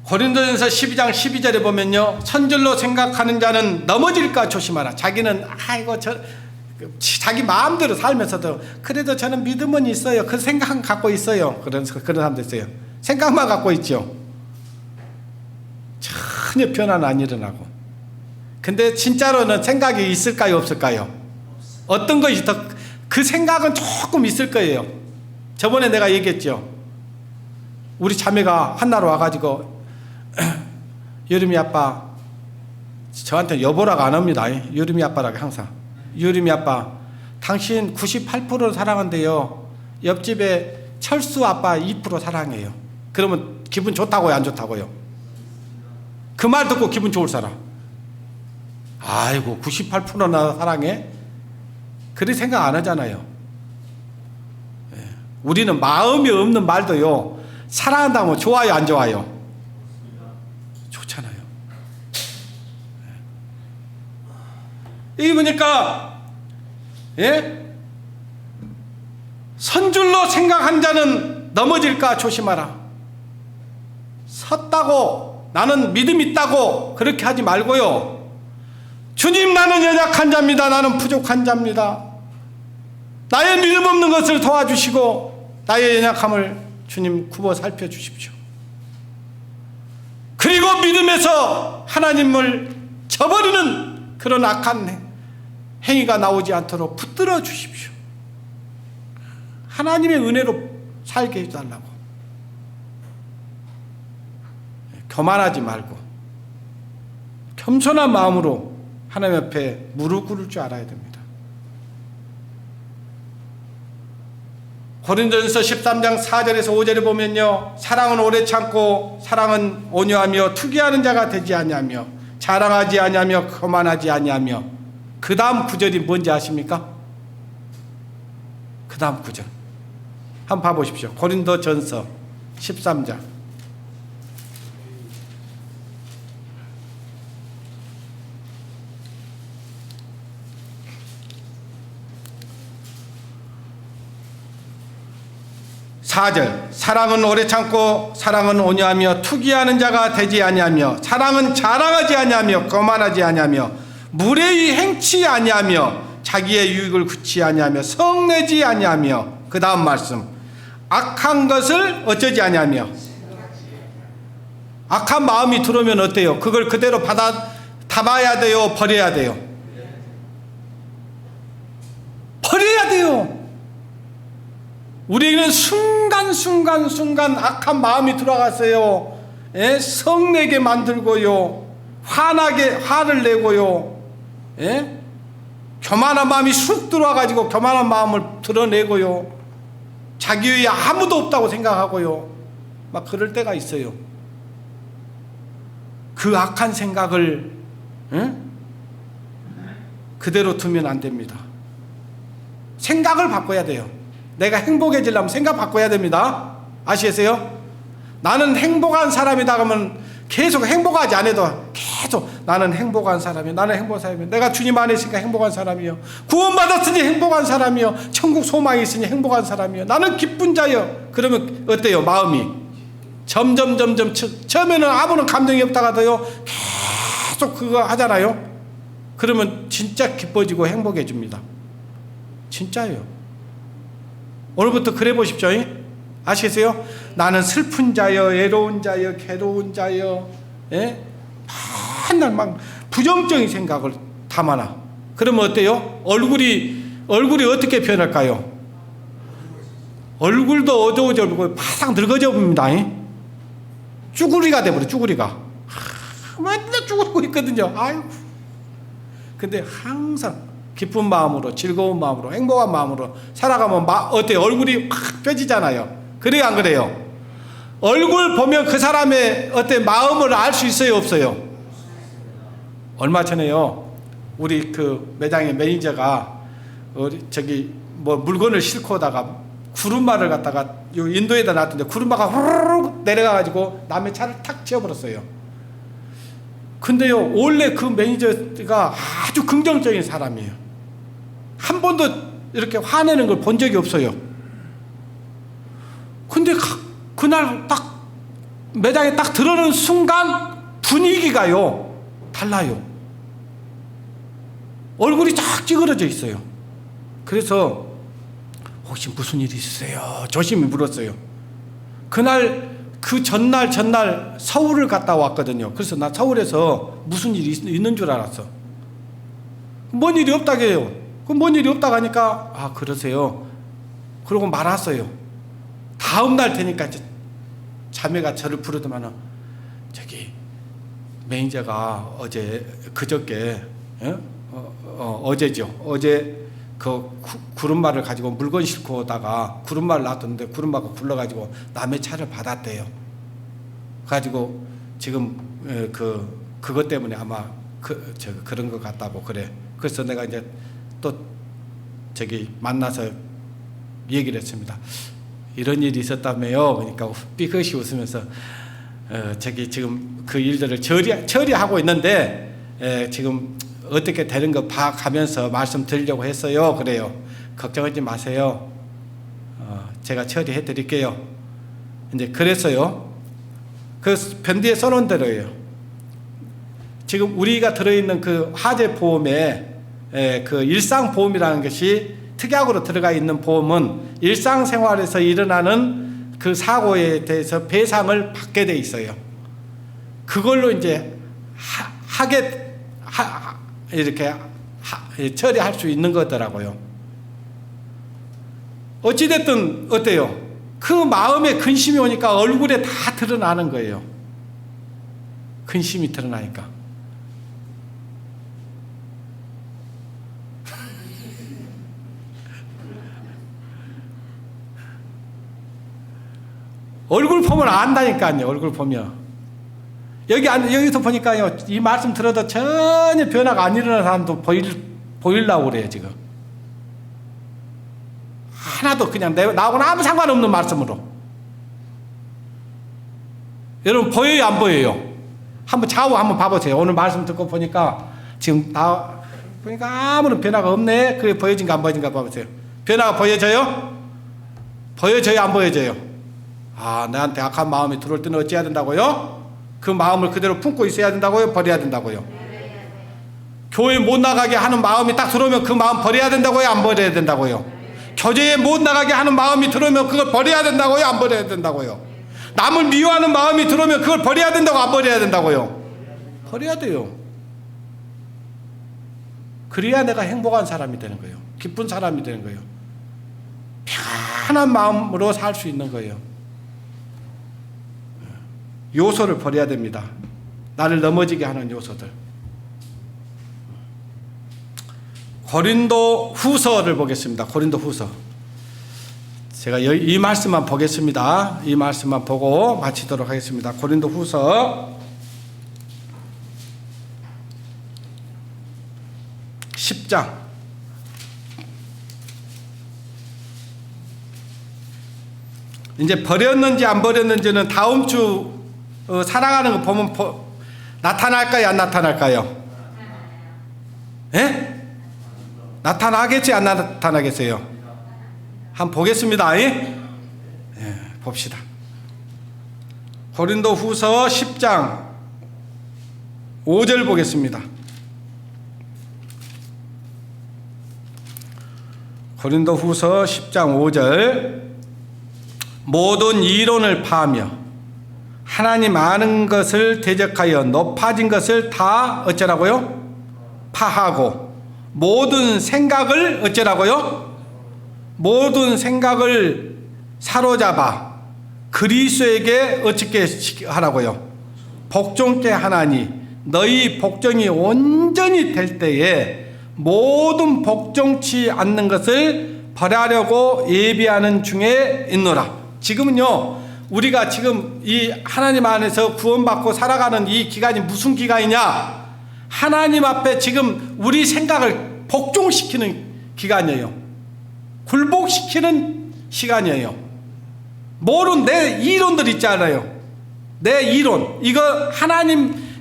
고린도전서 12장 12절에 보면요, 선절로 생각하는 자는 넘어질까 조심하라. 자기는 아이고 자기 마음대로 살면서도 그래도 저는 믿음은 있어요. 그 생각은 갖고 있어요. 그런 사람도 있어요. 생각만 갖고 있죠. 전혀 변화는 안 일어나고. 근데 진짜로는 생각이 있을까요? 없을까요? 어떤 것이 그 생각은 조금 있을 거예요. 저번에 내가 얘기했죠. 우리 자매가 한나로 와가지고 여름이 아빠, 저한테 여보라고 안 합니다. 여름이 아빠라고 항상. 여름이 아빠, 당신 98% 사랑한대요. 옆집에 철수 아빠 2% 사랑해요. 그러면 기분 좋다고요? 안 좋다고요? 그 말 듣고 기분 좋을 사람. 아이고 98%나 사랑해? 그렇게 생각 안 하잖아요. 우리는 마음이 없는 말도요, 사랑한다면 좋아요? 안 좋아요? 좋잖아요. 여기 보니까 선줄로 생각한 자는 넘어질까 조심하라. 섰다고 나는 믿음 있다고 그렇게 하지 말고요, 주님 나는 연약한 자입니다. 나는 부족한 자입니다. 나의 믿음 없는 것을 도와주시고 나의 연약함을 주님 굽어 살펴주십시오. 그리고 믿음에서 하나님을 저버리는 그런 악한 행위가 나오지 않도록 붙들어 주십시오. 하나님의 은혜로 살게 해달라고. 교만하지 말고 겸손한 마음으로 하나님 앞에 무릎 꿇을 줄 알아야 됩니다. 고린도전서 13장 4절에서 5절에 보면요, 사랑은 오래 참고 사랑은 온유하며 투기하는 자가 되지 아니하며 자랑하지 아니하며 거만하지 아니하며. 그 다음 구절이 뭔지 아십니까? 그 다음 구절 한번 봐보십시오. 고린도전서 13장 (4절) 사랑은 오래 참고 사랑은 온유하며 투기하는 자가 되지 아니하며 사랑은 자랑하지 아니하며 거만하지 아니하며 무례히 행치 아니하며 자기의 유익을 굳이 아니하며 성내지 아니하며. 그 다음 말씀, 악한 것을 어쩌지 아니하며. 악한 마음이 들어오면 어때요? 그걸 그대로 담아야 돼요? 버려야 돼요? 버려야 돼요. 우리에게는 순간순간 악한 마음이 들어갔어요. 성내게 만들고요, 화를 내고요, 교만한 마음이 쑥 들어와가지고 교만한 마음을 드러내고요, 자기 위에 아무도 없다고 생각하고요, 막 그럴 때가 있어요. 그 악한 생각을 그대로 두면 안 됩니다. 생각을 바꿔야 돼요. 내가 행복해지려면 생각 바꿔야 됩니다. 아시겠어요? 나는 행복한 사람이다 그러면 계속 행복하지 않아도 계속 나는 행복한 사람이요, 나는 행복한 사람이요, 내가 주님 안에 있으니까 행복한 사람이요, 구원받았으니 행복한 사람이요, 천국 소망이 있으니 행복한 사람이요, 나는 기쁜 자요. 그러면 어때요? 마음이 점점 처음에는 아무런 감정이 없다가도요 계속 그거 하잖아요. 그러면 진짜 기뻐지고 행복해집니다. 진짜예요. 오늘부터 그래 보십시오. 아시겠어요? 나는 슬픈 자여, 외로운 자여, 괴로운 자여, 예? 맨날 막 부정적인 생각을 담아놔. 그러면 어때요? 얼굴이 어떻게 변할까요? 얼굴도 어두워지고 바싹 늙어져 봅니다. 쭈구리가 돼버려. 쭈구리가 맨날 쭈그리고 있거든요. 아이고. 근데 항상 기쁜 마음으로, 즐거운 마음으로, 행복한 마음으로 살아가면 어때요? 얼굴이 확 펴지잖아요. 그래요, 안 그래요? 얼굴 보면 그 사람의 어떤 마음을 알 수 있어요, 없어요? 얼마 전에요, 우리 그 매장의 매니저가 저기 뭐 물건을 싣고 오다가 구름마를 갖다가 인도에다 놨던데 구름마가 후루룩 내려가가지고 남의 차를 탁 치워버렸어요. 근데요, 원래 그 매니저가 아주 긍정적인 사람이에요. 한 번도 이렇게 화내는 걸 본 적이 없어요. 근데 그날 딱 매장에 딱 들어오는 순간 분위기가요 달라요. 얼굴이 쫙 찌그러져 있어요. 그래서 혹시 무슨 일이 있으세요? 조심히 물었어요. 그날 그 전날 서울을 갔다 왔거든요. 그래서 나 서울에서 무슨 일이 있는 줄 알았어. 뭔 일이 없다고 해요. 그럼 뭔 일이 없다고 하니까 아 그러세요. 그러고 말았어요. 다음 날 되니까 이제 자매가 저를 부르더만은 저기 매니저가 그저께 어제죠. 어제 그 구름마를 가지고 물건 싣고 오다가 구름마를 놔뒀는데 구름마가 굴러가지고 남의 차를 받았대요. 가지고 지금 그것 때문에 아마 그런 것 같다고 그래. 그래서 내가 이제 또 저기 만나서 얘기를 했습니다. 이런 일이 있었다며요. 그러니까 삐끗이 웃으면서 저기 지금 그 일들을 처리하고 있는데 지금 어떻게 되는 거 봐가면서 말씀드리려고 했어요. 그래요. 걱정하지 마세요. 제가 처리해 드릴게요. 이제 그래서요. 그 편지에 써놓은 대로예요. 지금 우리가 들어있는 그 화재 보험에 그 일상보험이라는 것이 특약으로 들어가 있는 보험은 일상생활에서 일어나는 그 사고에 대해서 배상을 받게 돼 있어요. 그걸로 이제 이렇게 처리할 수 있는 거더라고요. 어찌됐든 어때요? 그 마음에 근심이 오니까 얼굴에 다 드러나는 거예요. 근심이 드러나니까. 얼굴 보면 안다니까요. 얼굴 보면. 여기서 보니까요. 이 말씀 들어도 전혀 변화가 안 일어나는 사람도 보이려고 그래요. 지금. 하나도 그냥 나하고는 아무 상관없는 말씀으로. 여러분 보여요? 안 보여요? 한번 좌우 한번 봐보세요. 오늘 말씀 듣고 보니까 지금 보니까 아무런 변화가 없네. 그게 보여진가 안 보여진가 봐보세요. 변화가 보여져요? 보여져요? 안 보여져요? 아, 나한테 악한 마음이 들어올 때는 어찌해야 된다고요? 그 마음을 그대로 품고 있어야 된다고요? 버려야 된다고요? 교회 못 나가게 하는 마음이 딱 들어오면 그 마음 버려야 된다고요? 안 버려야 된다고요? 교제에 못 나가게 하는 마음이 들어오면 그걸 버려야 된다고요? 안 버려야 된다고요? 남을 미워하는 마음이 들어오면 그걸 버려야 된다고 안 버려야 된다고요? 버려야 돼요. 그래야 내가 행복한 사람이 되는 거예요. 기쁜 사람이 되는 거예요. 편한 마음으로 살 수 있는 거예요. 요소를 버려야 됩니다. 나를 넘어지게 하는 요소들. 고린도 후서를 보겠습니다. 고린도 후서. 제가 이 말씀만 보겠습니다. 이 말씀만 보고 마치도록 하겠습니다. 고린도 후서 10장. 이제 버렸는지 안 버렸는지는 다음 주 살아가는 거 보면 나타날까요? 안 나타날까요? 예? 나타나겠지? 안 나타나겠어요? 한번 보겠습니다. 예? 예, 봅시다. 고린도후서 10장 5절 보겠습니다. 고린도후서 10장 5절. 모든 이론을 파하며 하나님 아는 것을 대적하여 높아진 것을 다 어쩌라고요? 파하고 모든 생각을 어쩌라고요? 모든 생각을 사로잡아 그리스도에게 어떻게 하라고요? 복종케 하나니 너희 복종이 온전히 될 때에 모든 복종치 않는 것을 벌하려고 예비하는 중에 있노라. 지금은요, 우리가 지금 이 하나님 안에서 구원받고 살아가는 이 기간이 무슨 기간이냐? 하나님 앞에 지금 우리 생각을 복종시키는 기간이에요. 굴복시키는 시간이에요. 모든 내 이론들 있잖아요. 내 이론. 이거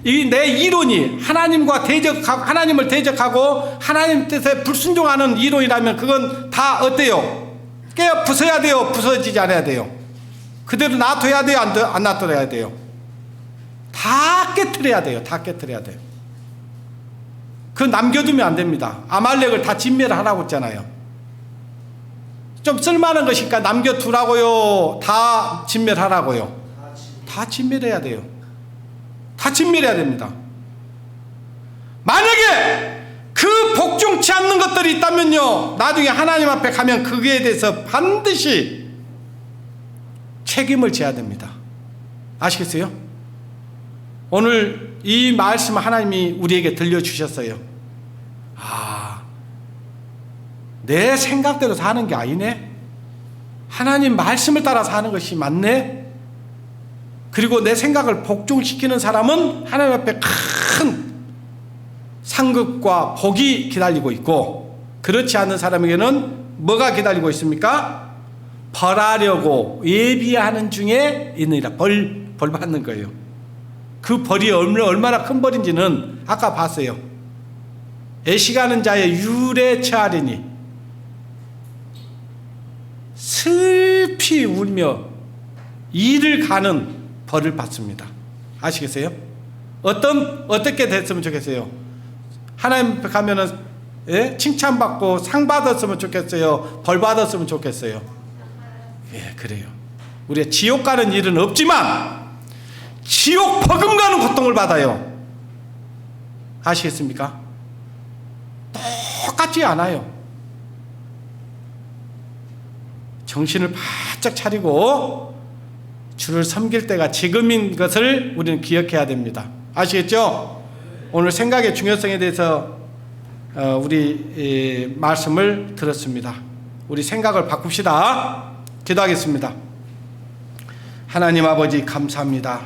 내 이론이 하나님을 대적하고 하나님 뜻에 불순종하는 이론이라면 그건 다 어때요? 깨어 부숴야 돼요? 부서지지 않아야 돼요? 그대로 놔둬야 돼요? 안 놔둬야 돼요? 다 깨트려야 돼요. 다 깨트려야 돼요. 그 남겨두면 안 됩니다. 아말렉을 다 진멸하라고 했잖아요. 좀 쓸만한 것이니까 남겨두라고요? 다 진멸하라고요? 다 진멸해야 돼요. 다 진멸해야 됩니다. 만약에 그 복종치 않는 것들이 있다면요, 나중에 하나님 앞에 가면 그거에 대해서 반드시 책임을 져야 됩니다. 아시겠어요? 오늘 이 말씀 하나님이 우리에게 들려주셨어요. 내 생각대로 사는 게 아니네? 하나님 말씀을 따라 사는 것이 맞네? 그리고 내 생각을 복종시키는 사람은 하나님 앞에 큰 상급과 복이 기다리고 있고, 그렇지 않은 사람에게는 뭐가 기다리고 있습니까? 벌하려고 예비하는 중에 있느니라. 벌 받는 거예요. 그 벌이 얼마나 큰 벌인지는 아까 봤어요. 애식하는 자의 유래 처하리니 슬피 울며 이를 가는 벌을 받습니다. 아시겠어요? 어떻게 됐으면 좋겠어요? 하나님 앞에 가면은, 예? 칭찬받고 상 받았으면 좋겠어요? 벌 받았으면 좋겠어요? 예, 그래요. 우리가 지옥 가는 일은 없지만 지옥 버금가는 고통을 받아요. 아시겠습니까? 똑같지 않아요. 정신을 바짝 차리고 주를 섬길 때가 지금인 것을 우리는 기억해야 됩니다. 아시겠죠? 오늘 생각의 중요성에 대해서 우리 말씀을 들었습니다. 우리 생각을 바꿉시다. 기도하겠습니다. 하나님 아버지 감사합니다.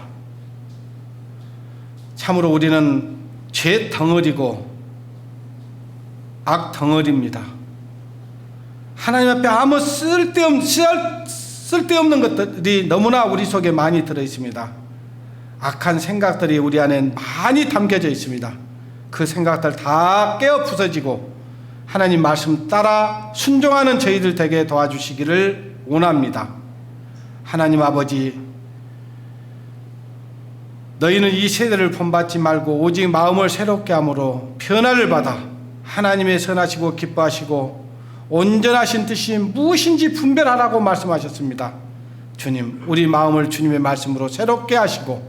참으로 우리는 죄 덩어리고 악 덩어리입니다. 하나님 앞에 아무 쓸데없는 것들이 너무나 우리 속에 많이 들어 있습니다. 악한 생각들이 우리 안에 많이 담겨져 있습니다. 그 생각들 다 깨어 부서지고 하나님 말씀 따라 순종하는 저희들 되게 도와주시기를 원합니다. 하나님 아버지, 너희는 이 세대를 본받지 말고 오직 마음을 새롭게 함으로 변화를 받아 하나님의 선하시고 기뻐하시고 온전하신 뜻이 무엇인지 분별하라고 말씀하셨습니다. 주님, 우리 마음을 주님의 말씀으로 새롭게 하시고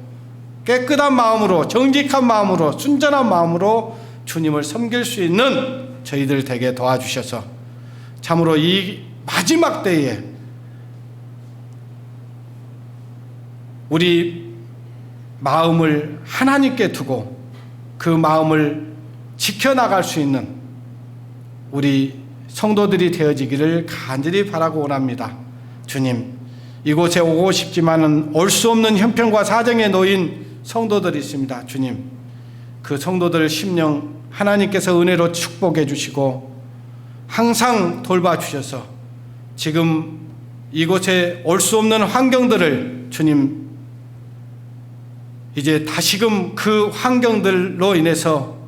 깨끗한 마음으로, 정직한 마음으로, 순전한 마음으로 주님을 섬길 수 있는 저희들 되게 도와주셔서 참으로 이 마지막 때에 우리 마음을 하나님께 두고 그 마음을 지켜나갈 수 있는 우리 성도들이 되어지기를 간절히 바라고 원합니다. 주님, 이곳에 오고 싶지만은 올 수 없는 형편과 사정에 놓인 성도들이 있습니다. 주님, 그 성도들 심령 하나님께서 은혜로 축복해 주시고 항상 돌봐 주셔서 지금 이곳에 올 수 없는 환경들을 주님, 이제 다시금 그 환경들로 인해서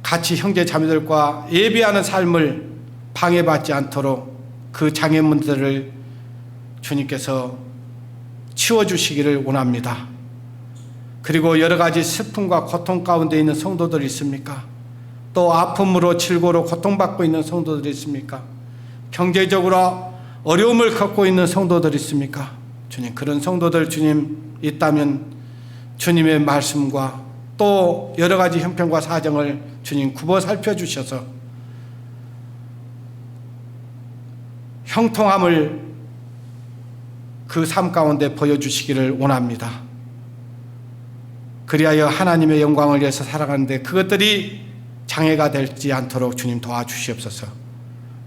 같이 형제 자매들과 예배하는 삶을 방해받지 않도록 그 장애물들을 주님께서 치워주시기를 원합니다. 그리고 여러 가지 슬픔과 고통 가운데 있는 성도들이 있습니까? 또 아픔으로 질고로 고통받고 있는 성도들이 있습니까? 경제적으로 어려움을 겪고 있는 성도들이 있습니까? 주님, 그런 성도들 주님 있다면 주님의 말씀과 또 여러 가지 형편과 사정을 주님 굽어 살펴주셔서 형통함을 그 삶 가운데 보여주시기를 원합니다. 그리하여 하나님의 영광을 위해서 살아가는데 그것들이 장애가 되지 않도록 주님 도와주시옵소서.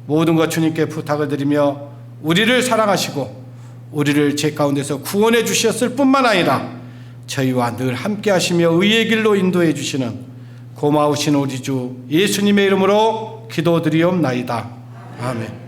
모든 것 주님께 부탁을 드리며 우리를 사랑하시고 우리를 죄 가운데서 구원해 주셨을 뿐만 아니라 저희와 늘 함께 하시며 의의 길로 인도해 주시는 고마우신 우리 주 예수님의 이름으로 기도드리옵나이다. 아멘.